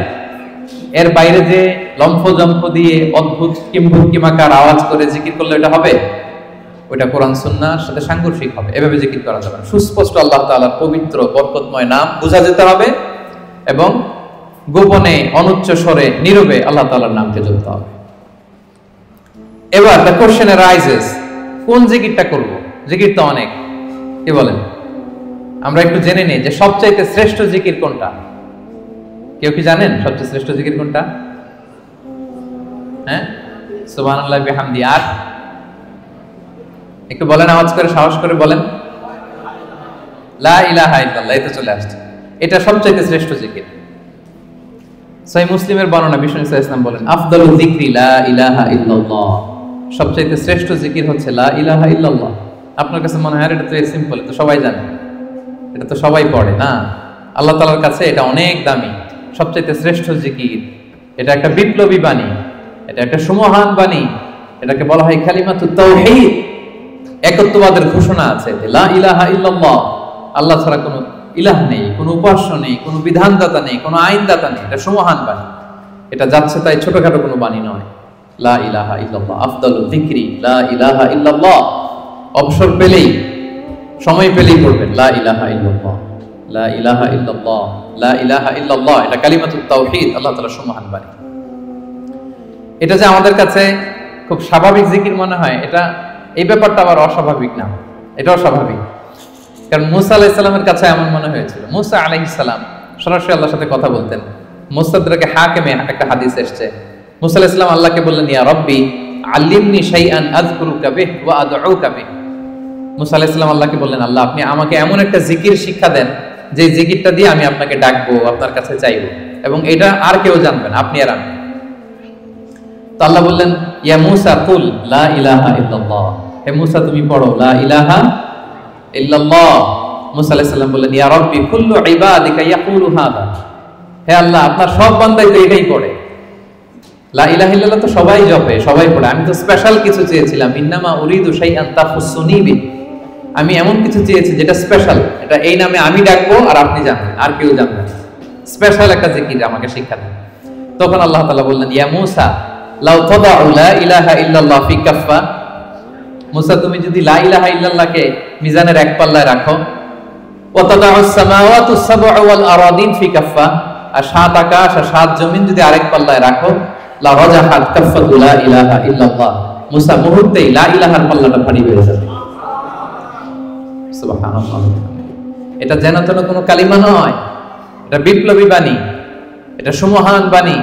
এর বাইরে যে লম্ফ জম্ফ দিয়ে অদ্ভুত কিম্ভূত কিমাকার আওয়াজ করে জিকির করলে এটা হবে? ওটা কোরআন সুন্নাহর সাথে সাংঘর্ষিক হবে। এভাবে জিকির করা যাবে না। সুস্পষ্ট আল্লাহ তাআলার পবিত্র বরকতময় নাম বোঝা যেতে হবে এবং গোপনে অনুচ্চ স্বরে নীরবে আল্লাহ তাআলার নামকে জপতে হবে। এবার দ্য কোশ্চেন অ্যারাইজেস, কোন জিকিরটা করব? জিকির তো অনেক, কি বলেন? আমরা একটু জেনে নিই যে সবচাইতে শ্রেষ্ঠ জিকির কোনটা। কেউ কি জানেন সবচেয়ে শ্রেষ্ঠ জিকির কোনটা? হ্যাঁ, সুবহানাল্লাহি বিহামদি। আর একটু বলেন, আওয়াজ করে, সাহস করে বলেন। লা ইলাহা ইল্লাল্লাহ, এই তো চলে আসছে। এটা সবচাইতে শ্রেষ্ঠ জিকির। সহিহ মুসলিমের বর্ণনা, বিষ্ণু সাল্লাল্লাহু আলাইহি ওয়াসাল্লাম বলেন, আফদালু যিকরি লা ইলাহা ইল্লাল্লাহ। সবচাইতে শ্রেষ্ঠ জিকির হচ্ছে লা ইলাহা ইল্লাল্লাহ। আপনার কাছে মনে হয় এটা তো সিম্পল, এটা তো সবাই জানে, এটা তো সবাই পড়ে না। আল্লাহ তাআলার কাছে এটা অনেক দামি, সবচাইতে শ্রেষ্ঠ জিকির। এটা একটা বিপ্লবী বাণী, এটা একটা সুমহান বাণী। এটাকে বলা হয় কালিমাতুত তাওহীদ, একত্ববাদের ঘোষণা আছে। লা ইলাহা ইল্লাল্লাহ, আল্লাহ ছাড়া কোনো ইলাহ নেই, কোনো উপাস্য নেই, কোনো বিধানদাতা নেই, কোনো আইনদাতা নেই। এটা সুমহান বাণী, এটা যাচ্ছে তাই ছোটখাটো কোনো বাণী নয়। লা ইলাহা ইল্লাল্লাহ আফদালু যিকরি লা ইলাহা ইল্লাল্লাহ। অবসর পেলেই, সময় পেলেই পড়বেন লা ইলাহা ইল্লাল্লাহ, লা ইলাহা ইল্লাল্লাহ, লা ইলাহা ইল্লাল্লাহ। এটা কালিমাতুত তাওহীদ, আল্লাহ তাআলার সুমহান বাণী। এটা যে আমাদের কাছে খুব স্বাভাবিক জিকির মনে হয়, এটা এই ব্যাপারটা আবার অস্বাভাবিক না, এটাও স্বাভাবিক। কারণ মুসা আলাইহিস সালামের কাছে এমন মনে হয়েছিল। মুসা আলাইহিস সালাম সরাসরি আল্লাহর সাথে কথা বলতেন। মুস্তাদরাকে হাকিমে একটা হাদিস এসেছে, মুসা আলাইহিস সালাম আল্লাহকে বললেন, ইয়া রাব্বি আল্লিমনি শাইআন আযকুরুকা বিহি ওয়া আদউকা বিহি। মুসা আলাইহিস সালাম আল্লাহকে বললেন, আল্লাহ আপনি আমাকে এমন একটা জিকির শিক্ষা দেন যে জিকিরটা দিয়ে আমি আপনাকে ডাকবো, আপনার কাছে চাইবো, এবং এটা আর কেউ জানবে না, আপনি আর আমি। তো আল্লাহ বললেন, ইয়া মুসা কুল লা ইলাহা ইল্লাল্লাহ। হে মুসা তুমি পড়ো লা ইলাহা ইল্লাল্লাহ। মুসা আলাইহিস সালাম বললেন, ইয়া রাব্বি কুল্লু ইবাদিকা ইয়াকুলু হাদা। হে আল্লাহ আপনার সব বান্দাই তো এটাই পড়ে, লা ইলাহা ইল্লাল্লাহ তো সবাই জপে, সবাই পড়ে। আমি তো স্পেশাল কিছু চেয়েছিলাম, ইন্নামা উরিদু শাইআন তাখুসুনি বি। আমি এমন কিছু চেয়েছি যেটা স্পেশাল, এটা এই নামে আমি ডাকবো আর আপনি জানবেন, আর কেউ জানবে না। স্পেশাল একটা জিকির আমাকে শিক্ষা দেন। তখন আল্লাহ তাআলা বললেন, ইয়া মুসা লাউ তাদাউ লা ইলাহা ইল্লাল্লাহ ফি কাফা। মুসা তুমি যদি লা ইলাহা ইল্লাল্লাহকে মিজানের এক পাল্লায় রাখো, ওয়া তাদাউস সামাওয়াতুস সাবউ ওয়াল আরাদিন ফি কাফা, আর সাত আকাশ আর সাত জমিন যদি আরেক পাল্লায় রাখো, লা রাজাহাত কাফাতু লা ইলাহা ইল্লাল্লাহ। মুসা মুহূর্তেই লা ইলাহার পাল্লাটা ভারী হয়ে যাবে। সুবহানাল্লাহ। এটা যেন তেন কোনো কালিমা নয়, এটা বিপ্লবী বাণী, এটা সুমহান বাণী।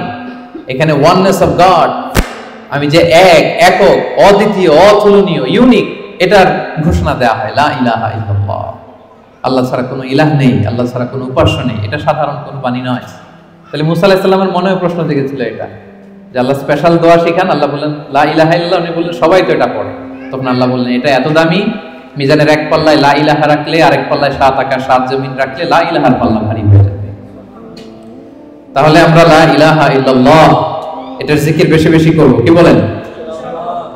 এখানে ওয়াননেস অফ গড, আমি যে এক, একক, অদ্বিতীয়, অতুলনীয়, ইউনিক, এটার ঘোষণা দেওয়া হয় লা ইলাহা ইল্লাল্লাহ। আল্লাহ ছাড়া কোনো ইলাহ নেই, আল্লাহ ছাড়া কোনো উপাস্য নেই। এটা সাধারণ কোনো বাণী নয়। তাহলে মুসা আলাইহিস সালামের মনেও প্রশ্ন জেগেছিল এটা, যে আল্লাহ স্পেশাল দোয়া শিখান। আল্লাহ বললেন লা ইলাহা ইল্লাল্লাহ, উনি বললেন সবাই তো এটা পড়ে। তখন আল্লাহ বললেন এটা এত দামি, মিজানের এক পাল্লায় লা ইলাহা রাখলে আরেক পাল্লায় সাত আকাশ সাত জমিন রাখলে লা ইলাহার পাল্লা ভারী হয়ে যাবে। তাহলে আমরা লা ইলাহা ইল্লাল্লাহ এটার জিকির বেশি বেশি করব, কি বলেন?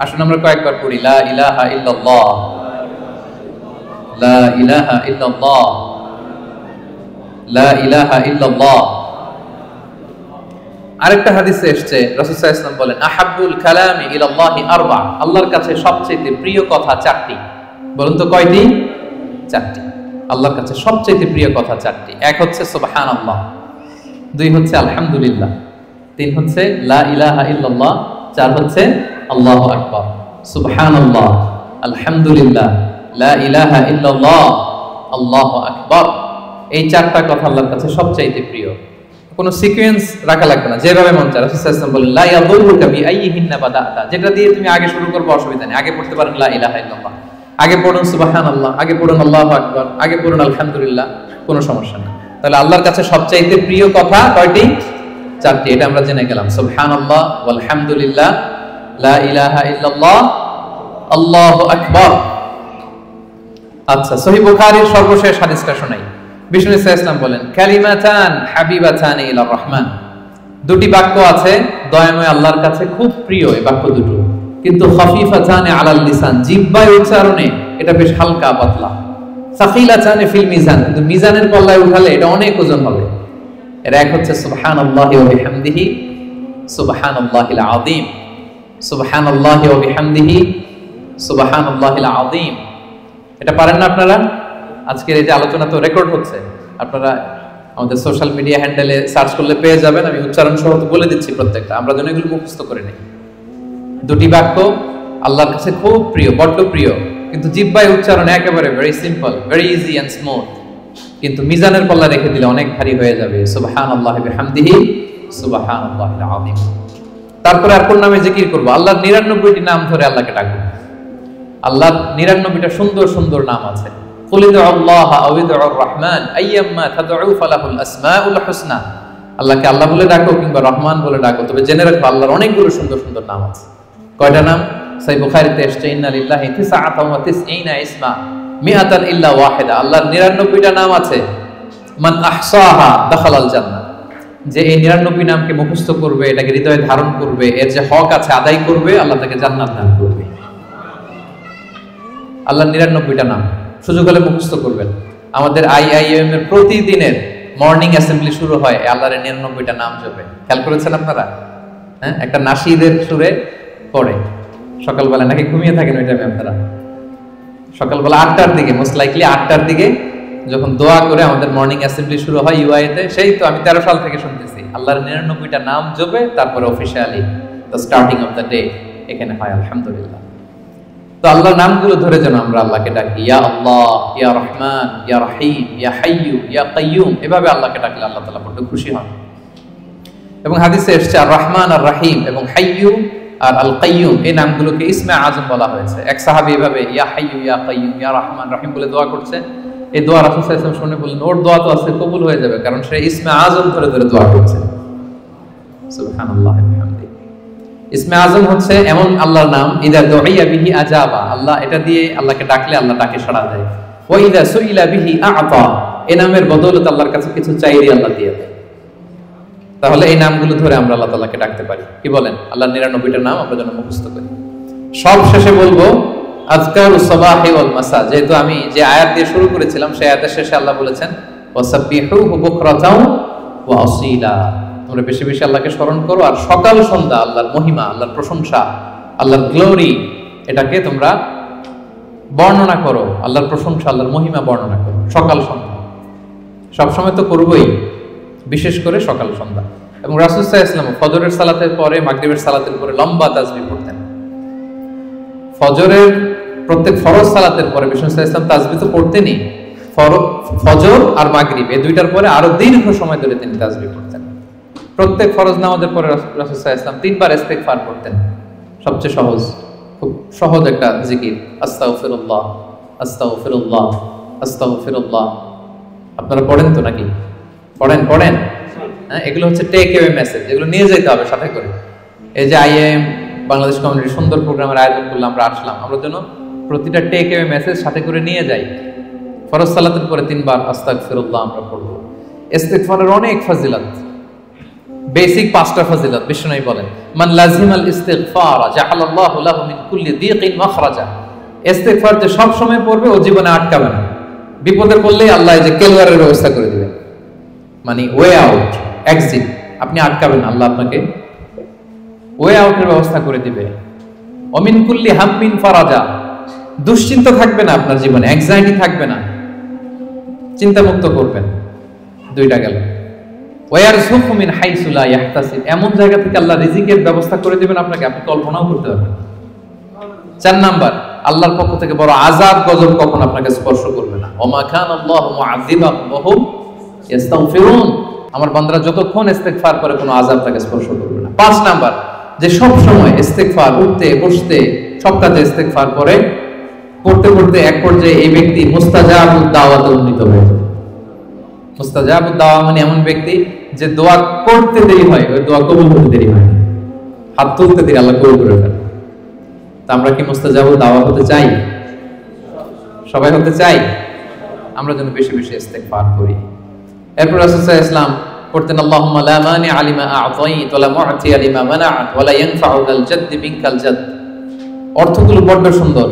আসুন আমরা কয়েকবার পড়ি লা ইলাহা ইল্লাল্লাহ, লা ইলাহা ইল্লাল্লাহ, লা ইলাহা ইল্লাল্লাহ। আরেকটা হাদিসে এসেছে, রাসূল সাল্লাল্লাহু আলাইহি ওয়াসাল্লাম বলেন, আহাব্বুল কালামি ইলাল্লাহি আরবা। আল্লাহর কাছে সবচেয়ে প্রিয় কথা চারটি। বলুন তো কয়টি? চারটি। আল্লাহর কাছে সবচেয়ে প্রিয় কথা চারটি। এক হচ্ছে সুবহানাল্লাহ, দুই হচ্ছে আলহামদুলিল্লাহ, তিন হচ্ছে লা ইলাহা ইল্লাল্লাহ, চার হচ্ছে আল্লাহু আকবার। সুবহানাল্লাহ, আলহামদুলিল্লাহ, লা ইলাহা ইল্লাল্লাহ, আল্লাহু আকবার। এই চারটা কথা আল্লাহর কাছে সবচাইতে প্রিয়। কোনো সিকোয়েন্স রাখা লাগবে না, যেভাবে মন চায়। রাসূল সাল্লাল্লাহু আলাইহি ওয়াসাল্লাম বলেন, লা ইয়াদুরুকা বিআইয়িহিন্না বাদাতা। যেটা দিয়ে তুমি আগে শুরু করবে অসুবিধা নেই। আগে পড়তে পারেন লা ইলাহা ইল্লাল্লাহ, আগে পড়ুন সুবহানাল্লাহ, আগে পড়ুন আল্লাহু আকবার, আগে পড়ুন আলহামদুলিল্লাহ, কোনো সমস্যা নেই। তাহলে আল্লাহর কাছে সবচাইতে প্রিয় কথা কয়টি? চারটি। এটা আমরা জেনে গেলাম, সুবহানাল্লাহ, আলহামদুলিল্লাহ, লা ইলাহা ইল্লাল্লাহ, আল্লাহু আকবার। আচ্ছা, সহিহ বুখারীর সর্বশেষ হাদিসটা শোনাই। বিষ্ণু সাল্লাল্লাহু আলাইহি ওয়াসাল্লাম বলেন, কালিমাতান হাবিবাতানি ইলার রহমান। দুটি বাক্য আছে দয়াময় আল্লাহর কাছে খুব প্রিয়, এই বাক্য দুটো, কিন্তু খাফিফাতানি আলাল লিসান, জিহ্বায় উচ্চারণে এটা বেশ হালকা পাতলা। সাকিলাতানি ফিল মিজান, কিন্তু মিজানের পাল্লায় উঠালে এটা অনেক ওজন হবে। এর এক হচ্ছে সুবহানাল্লাহি ওয়া বিহামদিহি, সুবহানাল্লাহিল আযীম, সুবহানাল্লাহি ওয়া বিহামদিহি, সুবহানাল্লাহিল আযীম। এটা পারেন না আপনারা? আজকের এই যে আলোচনা তো রেকর্ড হচ্ছে, আপনারা আমাদের সোশ্যাল মিডিয়া হ্যান্ডেলে সার্চ করলে পেয়ে যাবেন। আমি উচ্চারণ সহ বলে দিচ্ছি প্রত্যেকটা, আমরা যেন এগুলো মুখস্থ করে নিই। দুটি বাক্য আল্লাহর কাছে খুব প্রিয়, বড্ড প্রিয়। কিন্তু জিহ্বায় উচ্চারণ একেবারে very simple, very easy and smooth, কিন্তু মিজানের পাল্লা রেখে দিলে অনেক ভারী হয়ে যাবে। সুবহানাল্লাহি বিহামদিহি সুবহানাল্লাহিল আযীম। তারপরে আর কোন নামে জিকির করব? আল্লাহর 99টি নাম ধরে আল্লাহকে ডাকবো। আল্লাহর 99টা সুন্দর সুন্দর নাম আছে। কুল ইদউল্লাহ আও ইদউর রহমান আইয়াম্মা তাদউ ফালাহুল আসমাউল হুসনা। আল্লাহকে আল্লাহ বলে ডাকো কিংবা রহমান বলে ডাকো, তবে জেনে রাখো আল্লাহর অনেকগুলো সুন্দর সুন্দর নাম আছে। কয়টা নাম? সহিহ বুখারীতে এসেছে ইন্না লিল্লাহি 99 ইসমা মিআতান ইল্লা ওয়াহিদা। আল্লাহর 99টা নাম আছে। মান আহসাহা দাখালাল জান্নাহ। যে এই 99 নামকে মুখস্থ করবে, এটাকে হৃদয়ে ধারণ করবে, এর যে হক আছে আদায় করবে, আল্লাহ তাকে জান্নাত দান করবে। আল্লাহর 99টা নাম সুযোগ হলে মুখস্থ করবেন। আমাদের আইআইএম এর প্রতিদিনের মর্নিং অ্যাসেম্বলি শুরু হয় আল্লাহর 99টা নাম জপে। খেয়াল করেছেন আপনারা? হ্যাঁ, একটা নাশিদের সুরে পড়ে সকালবেলা, নাকি ঘুমিয়ে থাকেন ওই টাইমে আপনারা? সকালবেলা 8টার দিকে, মোস্ট লাইকলি 8টার দিকে যখন দোয়া করে আমাদের মর্নিং অ্যাসেম্বলি শুরু হয় ইউআইতে, সেই তো আমি 13 সাল থেকে শুনতেছি আল্লাহর 99টা নাম জপে তারপরে officially the starting of the day এখানে হয়। আলহামদুলিল্লাহ। তো আল্লাহর নামগুলো ধরে যেন আমরা আল্লাহকে ডাকি, ইয়া আল্লাহ, ইয়া রহমান, ইয়া রহিম, ইয়া হাইয়্যু, ইয়া কাইয়্যুম। এভাবে আল্লাহকে ডাকলে আল্লাহ তাআলা বড় খুশি হন। এবং হাদিসে এসেছে আর রহমান আর রহিম এবং হাইয়্যু আর আল কাইয়্যুম, এই নামগুলোকে ইসমে আজম বলা হয়েছে। এক সাহাবী এভাবে ইয়া হাইয়্যু, ইয়া কাইয়্যুম, ইয়া রহমান, রহিম বলে দোয়া করছে। এই দোয়া রাসূল সাল্লাল্লাহু আলাইহি ওয়াসাল্লাম শুনে বললেন, ওর দোয়া তো আছে, কবুল হয়ে যাবে, কারণ সে ইসমে আজম ধরে ধরে দোয়া করছে। সুবহানাল্লাহ ওয়া বিহামদিহি। ইসমে আজম হচ্ছে এমন আল্লাহর নাম, ইদা দুইয়া বিহি আজাবা, আল্লাহ এটা দিয়ে আল্লাহকে ডাকলে আল্লাহ ডাকে সাড়া দেয়। ওয়া ইদা সুইলা বিহি আ'তা, এই নামের বদৌলতে আল্লাহর কাছে কিছু চাইলে আল্লাহ দিয়ে দেয়। তাহলে এই নামগুলো ধরে আমরা আল্লাহ তাআলাকে ডাকতে পারি। কি বলেন? আল্লাহর 99টা নাম আমরা যেন মুখস্থ করি। সব শেষে বলবো আযকারুস সাবাহি ওয়াল মাসা। যেহেতু আমি যে আয়াত দিয়ে শুরু করেছিলাম, সেই আয়াতের শেষে আল্লাহ বলেছেন ওয়াসাব্বিহুহু বুকরাতাও ওয়া আসীলা। তোমরা বেশি বেশি আল্লাহকে স্মরণ করো, আর সকাল সন্ধ্যা আল্লাহর মহিমা, আল্লাহর প্রশংসা, আল্লাহর গ্লোরি, এটাকে তোমরা বর্ণনা করো। আল্লাহর প্রশংসা, আল্লাহর মহিমা বর্ণনা করো সকাল সন্ধ্যা। সবসময় তো করবোই, বিশেষ করে সকাল সন্ধ্যা। এবং রাসূল সাল্লাল্লাহু আলাইহি ওয়াসাল্লাম ফজরের সালাতের পরে, মাগরিবের সালাতের পরে লম্বা তাসবিহ পড়তেন। ফজরের প্রত্যেক ফরজ সালাতের পরে বিষ্ণু সাল্লাল্লাহু আলাইহি ওয়াসাল্লাম তাসবিহ তো পড়তেনই। ফজর আর মাগরিব এই দুইটার পরে আরো দীর্ঘ সময় ধরে তিনি তাসবিহ পড়তেন। প্রত্যেক ফরজ নামাজের পরে রাসূল সাল্লাল্লাহু আলাইহি ওয়াসাল্লাম 3 বার ইস্তিগফার করতেন। সবচেয়ে সহজ, খুব সহজ একটা জিকির, আস্তাগফিরুল্লাহ আস্তাগফিরুল্লাহ আস্তাগফিরুল্লাহ। আপনারা পড়েন তো নাকি? পড়েন। হ্যাঁ, এগুলো হচ্ছে টেক অ্যাওয়ে মেসেজ, এগুলো নিয়ে যেতে হবে সাথে করে। এই যে আইএম বাংলাদেশ কমিউনিটির সুন্দর প্রোগ্রামের আয়োজন করলাম, আমরা আসলাম, আমরা যেন প্রতিটা টেক অ্যাওয়ে মেসেজ সাথে করে নিয়ে যাই। ফরজ সালাতের পরে 3 বার আস্তাগফিরুল্লাহ আমরা পড়বো। ইস্তিগফারের অনেক ফজিলত, বেসিক 5টা ফজিলত বিষ্ণুই বলেন, মান লাজিমাল ইস্তিগফার জাআলাল্লাহু লাহু মিন কুল্লি দীকিন মাখরাজা। ইস্তিগফার যে সব সময় পড়বে ও জীবনে আটকাবে না, বিপদে পড়লেই আল্লাহ এই যে কেলওয়ারের ব্যবস্থা করে দিবেন, মানে ওয়ে আউট, এক্সিট। আপনি আটকাবেন, আল্লাহ আপনাকে ওয়ে আউটের ব্যবস্থা করে দিবে। অমিন কুল্লি হাম্মিন ফারাজা, দুশ্চিন্তা থাকবে না আপনার জীবনে, অ্যাংজাইটি থাকবে না, চিন্তা মুক্ত করবেন। 2টা গেল। ওয়ারযুকহু মিন হাইসু লা ইয়াহতাসিব, এমন জায়গা থেকে আল্লাহ রিজিকের ব্যবস্থা করে দিবেন আপনাকে, আপনি কল্পনাও করতে পারবেন। 4 নাম্বার, আল্লাহর পক্ষ থেকে বড় আযাব গজব কখন আপনাকে স্পর্শ করবে না। ওমা কানাল্লাহু মুআযিবাহুম ওয়া হুম ইস্তাগফিরুন, আমার বান্দারা যতক্ষণ ইস্তিগফার করে কোনো আযাব তাকে স্পর্শ করবে না। 5 নাম্বার, যে সব সময় ইস্তিগফার, উঠতে বসতে সব কাজে ইস্তিগফার করে, করতে করতে এক পর্যায়ে এই ব্যক্তি মুস্তাজাবুদ দাওয়াতে উন্নীত হয়ে যায়। মুস্তাজাবুদ দাওয়া মানে এমন ব্যক্তি যে দোয়া করতে দেরি হয়, ওই দোয়া কবুল হতে দেরি হয়, হাত তুলতে দেরি আল্লাহ কবুল করে ফেলে। তা আমরা কি মুস্তাজাবুদ দাওয়া হতে চাই? সবাই হতে চাই? আমরা যেন বেশি বেশি ইস্তিগফার করি। এরপর রাসূল সাল্লাল্লাহু আলাইহি ওয়াসাল্লাম পড়তেন আল্লাহুম্মা লা মানিআ লিমা আ'তাইতা ওয়া লা মু'তিয়া লিমা মানা'ত ওয়া লা ইয়ানফা'ু যাল জাদ্দি মিনকাল জাদ। অর্থগুলো বড় সুন্দর।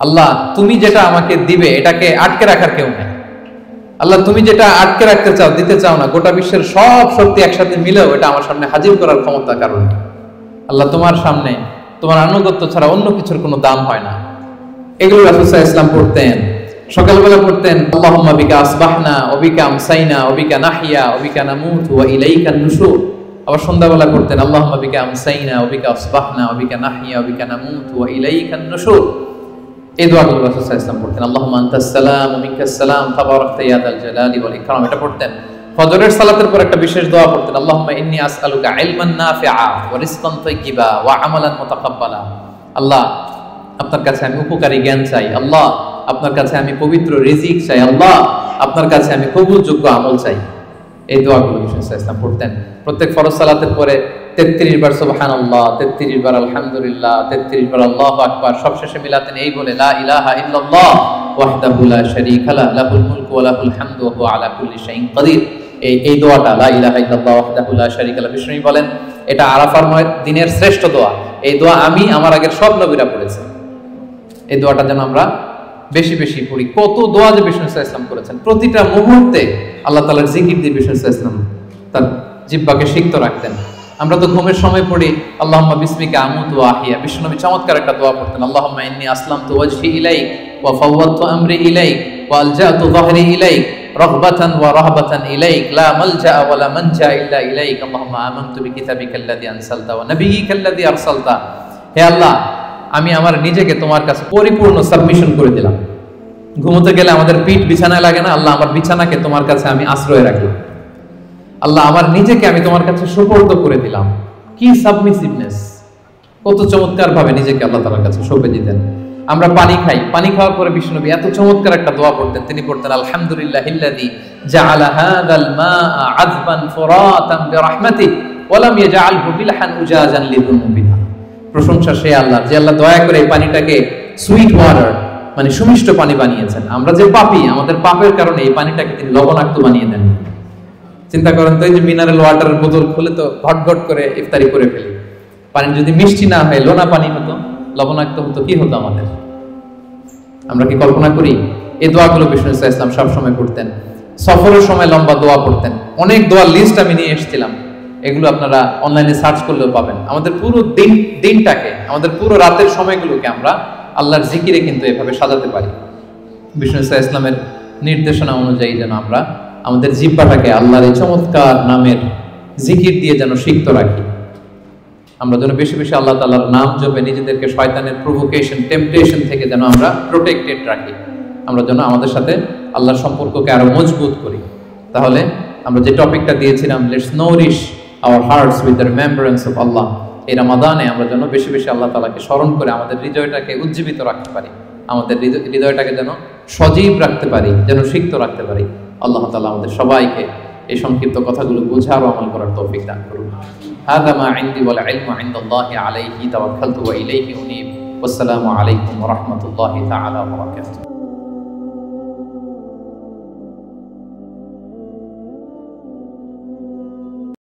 আল্লাহ, তুমি যেটা আমাকে দিবে এটাকে আটকে রাখার কেউ নেই। আল্লাহ, তুমি যেটা আটকে রাখতে চাও, দিতে চাও না, গোটা বিশ্বের সব শক্তি একসাথে মিলেও এটা আমার সামনে হাজির করার ক্ষমতা কারণ। আল্লাহ, তোমার সামনে তোমার আনুগত্য ছাড়া অন্য কিছুর কোনো দাম হয় না। এগুলো রাসূল সাল্লাল্লাহু আলাইহি ওয়াসাল্লাম পড়তেন। সকালবেলা পড়তেন আল্লাহুম্মা বিকা আসবাহনা ওয়া বিকা আমসাইনা ওয়া বিকা নাহইয়া ওয়া বিকা নামুতু ওয়া ইলাইকান নুশুর। আবার সন্ধ্যাবেলা পড়তেন আল্লাহুম্মা বিকা আমসাইনা ওয়া বিকা আসবাহনা ওয়া বিকা নাহইয়া ওয়া বিকা নামুতু ওয়া ইলাইকান নুশুর। এই দোয়াগুলো রাসূল সাল্লাল্লাহু আলাইহি ওয়াসাল্লাম পড়তেন। আল্লাহুম্মা আনতাস সালাম ওয়া মিনকাস সালাম তাবারাকতা ইয়া যাল জালালি ওয়াল ইকরাম, এটা পড়তেন। ফজরের সালাতের পর একটা বিশেষ দোয়া পড়তেন, আল্লাহুম্মা ইন্নী আসআলুকা ইলমান নাফিআ ওয়া রিজকান তাইয়্যিবা ওয়া আমালান মুতাকাব্বালা। আল্লাহ, আপনার কাছে আমি উপকারী জ্ঞান চাই। আল্লাহ, আপনার কাছে আমি পবিত্র রিজিক চাই। আল্লাহ, আপনার কাছে আমি কবুলযোগ্য আমল চাই। এই দোয়াগুলো রাসূল সাল্লাল্লাহু আলাইহি ওয়াসাল্লাম পড়তেন। প্রত্যেক ফরজ সালাতের পরে 33 বার সুবহানাল্লাহ, 33 বার আলহামদুলিল্লাহ, 33 বার আল্লাহু আকবার, সবশেষে মিলাতেন এই বলে লা ইলাহা ইল্লাল্লাহ ওয়াহদাহু লা শারীকা লাহু লাহুল মুলকু ওয়া লাহুল হামদু ওয়া হুয়া আলা কুল্লি শাইইন কাদির। এই দোয়াটা লা ইলাহা ইল্লাল্লাহ ওয়াহদাহু লা শারীকা লাহু, বিষ্ণু বলেন এটা আরাফার দিনের শ্রেষ্ঠ দোয়া। এই দোয়া আমি আমার আগের সব নবীরা পড়েছেন। এই দোয়াটা যেন আমরা বেশি বেশি পড়ি। কত দোয়া যে বিষ্ণু সাল্লাল্লাহু আলাইহি ওয়াসাল্লাম করেছেন, প্রতিটা মুহূর্তে আল্লাহ তাআলার জিকির দিয়ে বিষ্ণু সাল্লাল্লাহু আলাইহি ওয়াসাল্লাম তার জিহ্বাকে সিক্ত রাখতেন। আমরা তো ঘুমের সময় পড়ি আল্লাহুম্মা বিসমিকা আমুতু ওয়া আহইয়া, বিষ্ণুনবী চমৎকার একটা দোয়া পড়তেন, আল্লাহুম্মা ইন্নী আসলামতু ওয়াজহি ইলাইক ওয়া ফাওয়াদতু আমরি ইলাইক ওয়া আলজাতু যাহরি ইলাইক রাগবাতান ওয়া রাহবাতান ইলাইক লা মালজা ওয়া লা মানজা ইল্লা ইলাইক, আল্লাহুম্মা আমানতু বিকিতাবিকাল্লাযী আনসালতা ওয়া নাবিয়্যিকাল্লাযী আরসালতা। হে আল্লাহ, আমি আমার নিজেকে তোমার কাছে পরিপূর্ণ সাবমিশন করে দিলাম। ঘুমোতে গেলে আমাদের পিঠ বিছানায় লাগে না, আল্লাহ আমার বিছানাকে তোমার কাছে আমি আশ্রয় রাখলাম। আল্লাহ, আমার নিজেকে আমি তোমার কাছে সুপর্দ করে দিলাম। কি সাবমিসিভনেস, কত চমৎকার ভাবে নিজেকে আল্লাহ তাআলার কাছে সঁপে দিতেন। আমরা পানি খাই, পানি খাওয়ার পরে বিষ্ণুনবী এত চমৎকার একটা দোয়া পড়তেন। তিনি পড়তেন আলহামদুলিল্লাহিল্লাযী জাআলা হাযাল মাআ আযবান ফুরাতান বিরাহমাতিহি ওয়া লাম ইয়াজআলহু মিলহান উজাজান লিযুনুবিনা। প্রশংসা সে আল্লাহ, যে আল্লাহ দয়া করে এই পানিটাকে সুইট ওয়াটার মানে সুমিষ্ট পানি বানিয়েছেন। আমরা যে পাপী, আমাদের পাপের কারণে এই পানিটাকে তিনি লবণাক্ত বানিয়ে দেন। চিন্তা করেন তো, এই যে মিনারেল ওয়াটারের বোতল খুলে তো ঘট ঘট করে ইফতারি করে ফেলি, পানি যদি মিষ্টি না হয়, লোনা পানি হতো, লবণাক্ত হতো, কি হতো আমাদের? আমরা কি কল্পনা করি? এই দোয়াগুলো বিষ্ণু সাল্লাল্লাহু আলাইহি ওয়াসাল্লাম সবসময় পড়তেন। সফরের সময় লম্বা দোয়া পড়তেন। অনেক দোয়ার লিস্ট আমি নিয়ে এসেছিলাম, এগুলো আপনারা অনলাইনে সার্চ করলেও পাবেন। আমাদের পুরো দিনটাকে, আমাদের পুরো রাতের সময়গুলোকে আমরা আল্লাহর জিকিরে কিন্তু এভাবে সাজাতে পারি। বিষ্ণু সাল্লাল্লাহু আলাইহি ওয়াসাল্লামের নির্দেশনা অনুযায়ী যেন আমরা আমাদের জিহ্বাটাকে আল্লাহর এই চমৎকার নামের জিকির দিয়ে যেন সিক্ত রাখি। আমরা যেন বেশি বেশি আল্লাহ তাআলার নাম জপে নিজেদেরকে শয়তানের প্রভোকেশন, টেম্পটেশন থেকে যেন আমরা প্রোটেক্টেড রাখি। আমরা যেন আমাদের সাথে আল্লাহর সম্পর্ককে আরো মজবুত করি। তাহলে আমরা যে টপিকটা দিয়েছিলাম, let's nourish our hearts with the remembrance of Allah, এই রমাদানে আমরা যেন বেশি বেশি আল্লাহ তাআলাকে স্মরণ করে আমাদের হৃদয়টাকে উজ্জীবিত রাখতে পারি, আমাদের হৃদয়টাকে যেন সজীব রাখতে পারি, যেন সিক্ত রাখতে পারি। আল্লাহ তাআলা আমাদের সবাইকে এই সংক্ষিপ্ত কথাগুলো বোঝার ও আমল করার তৌফিক দান করুন। হাযা মা ইনদি ওয়াল ইলমু ইনদাল্লাহি আলাইহি তাওয়াক্কালতু ওয়া ইলাইহি উনীব। ওয়াসসালামু আলাইকুম ওয়া রাহমাতুল্লাহি তাআলা ওয়া বারাকাতুহু।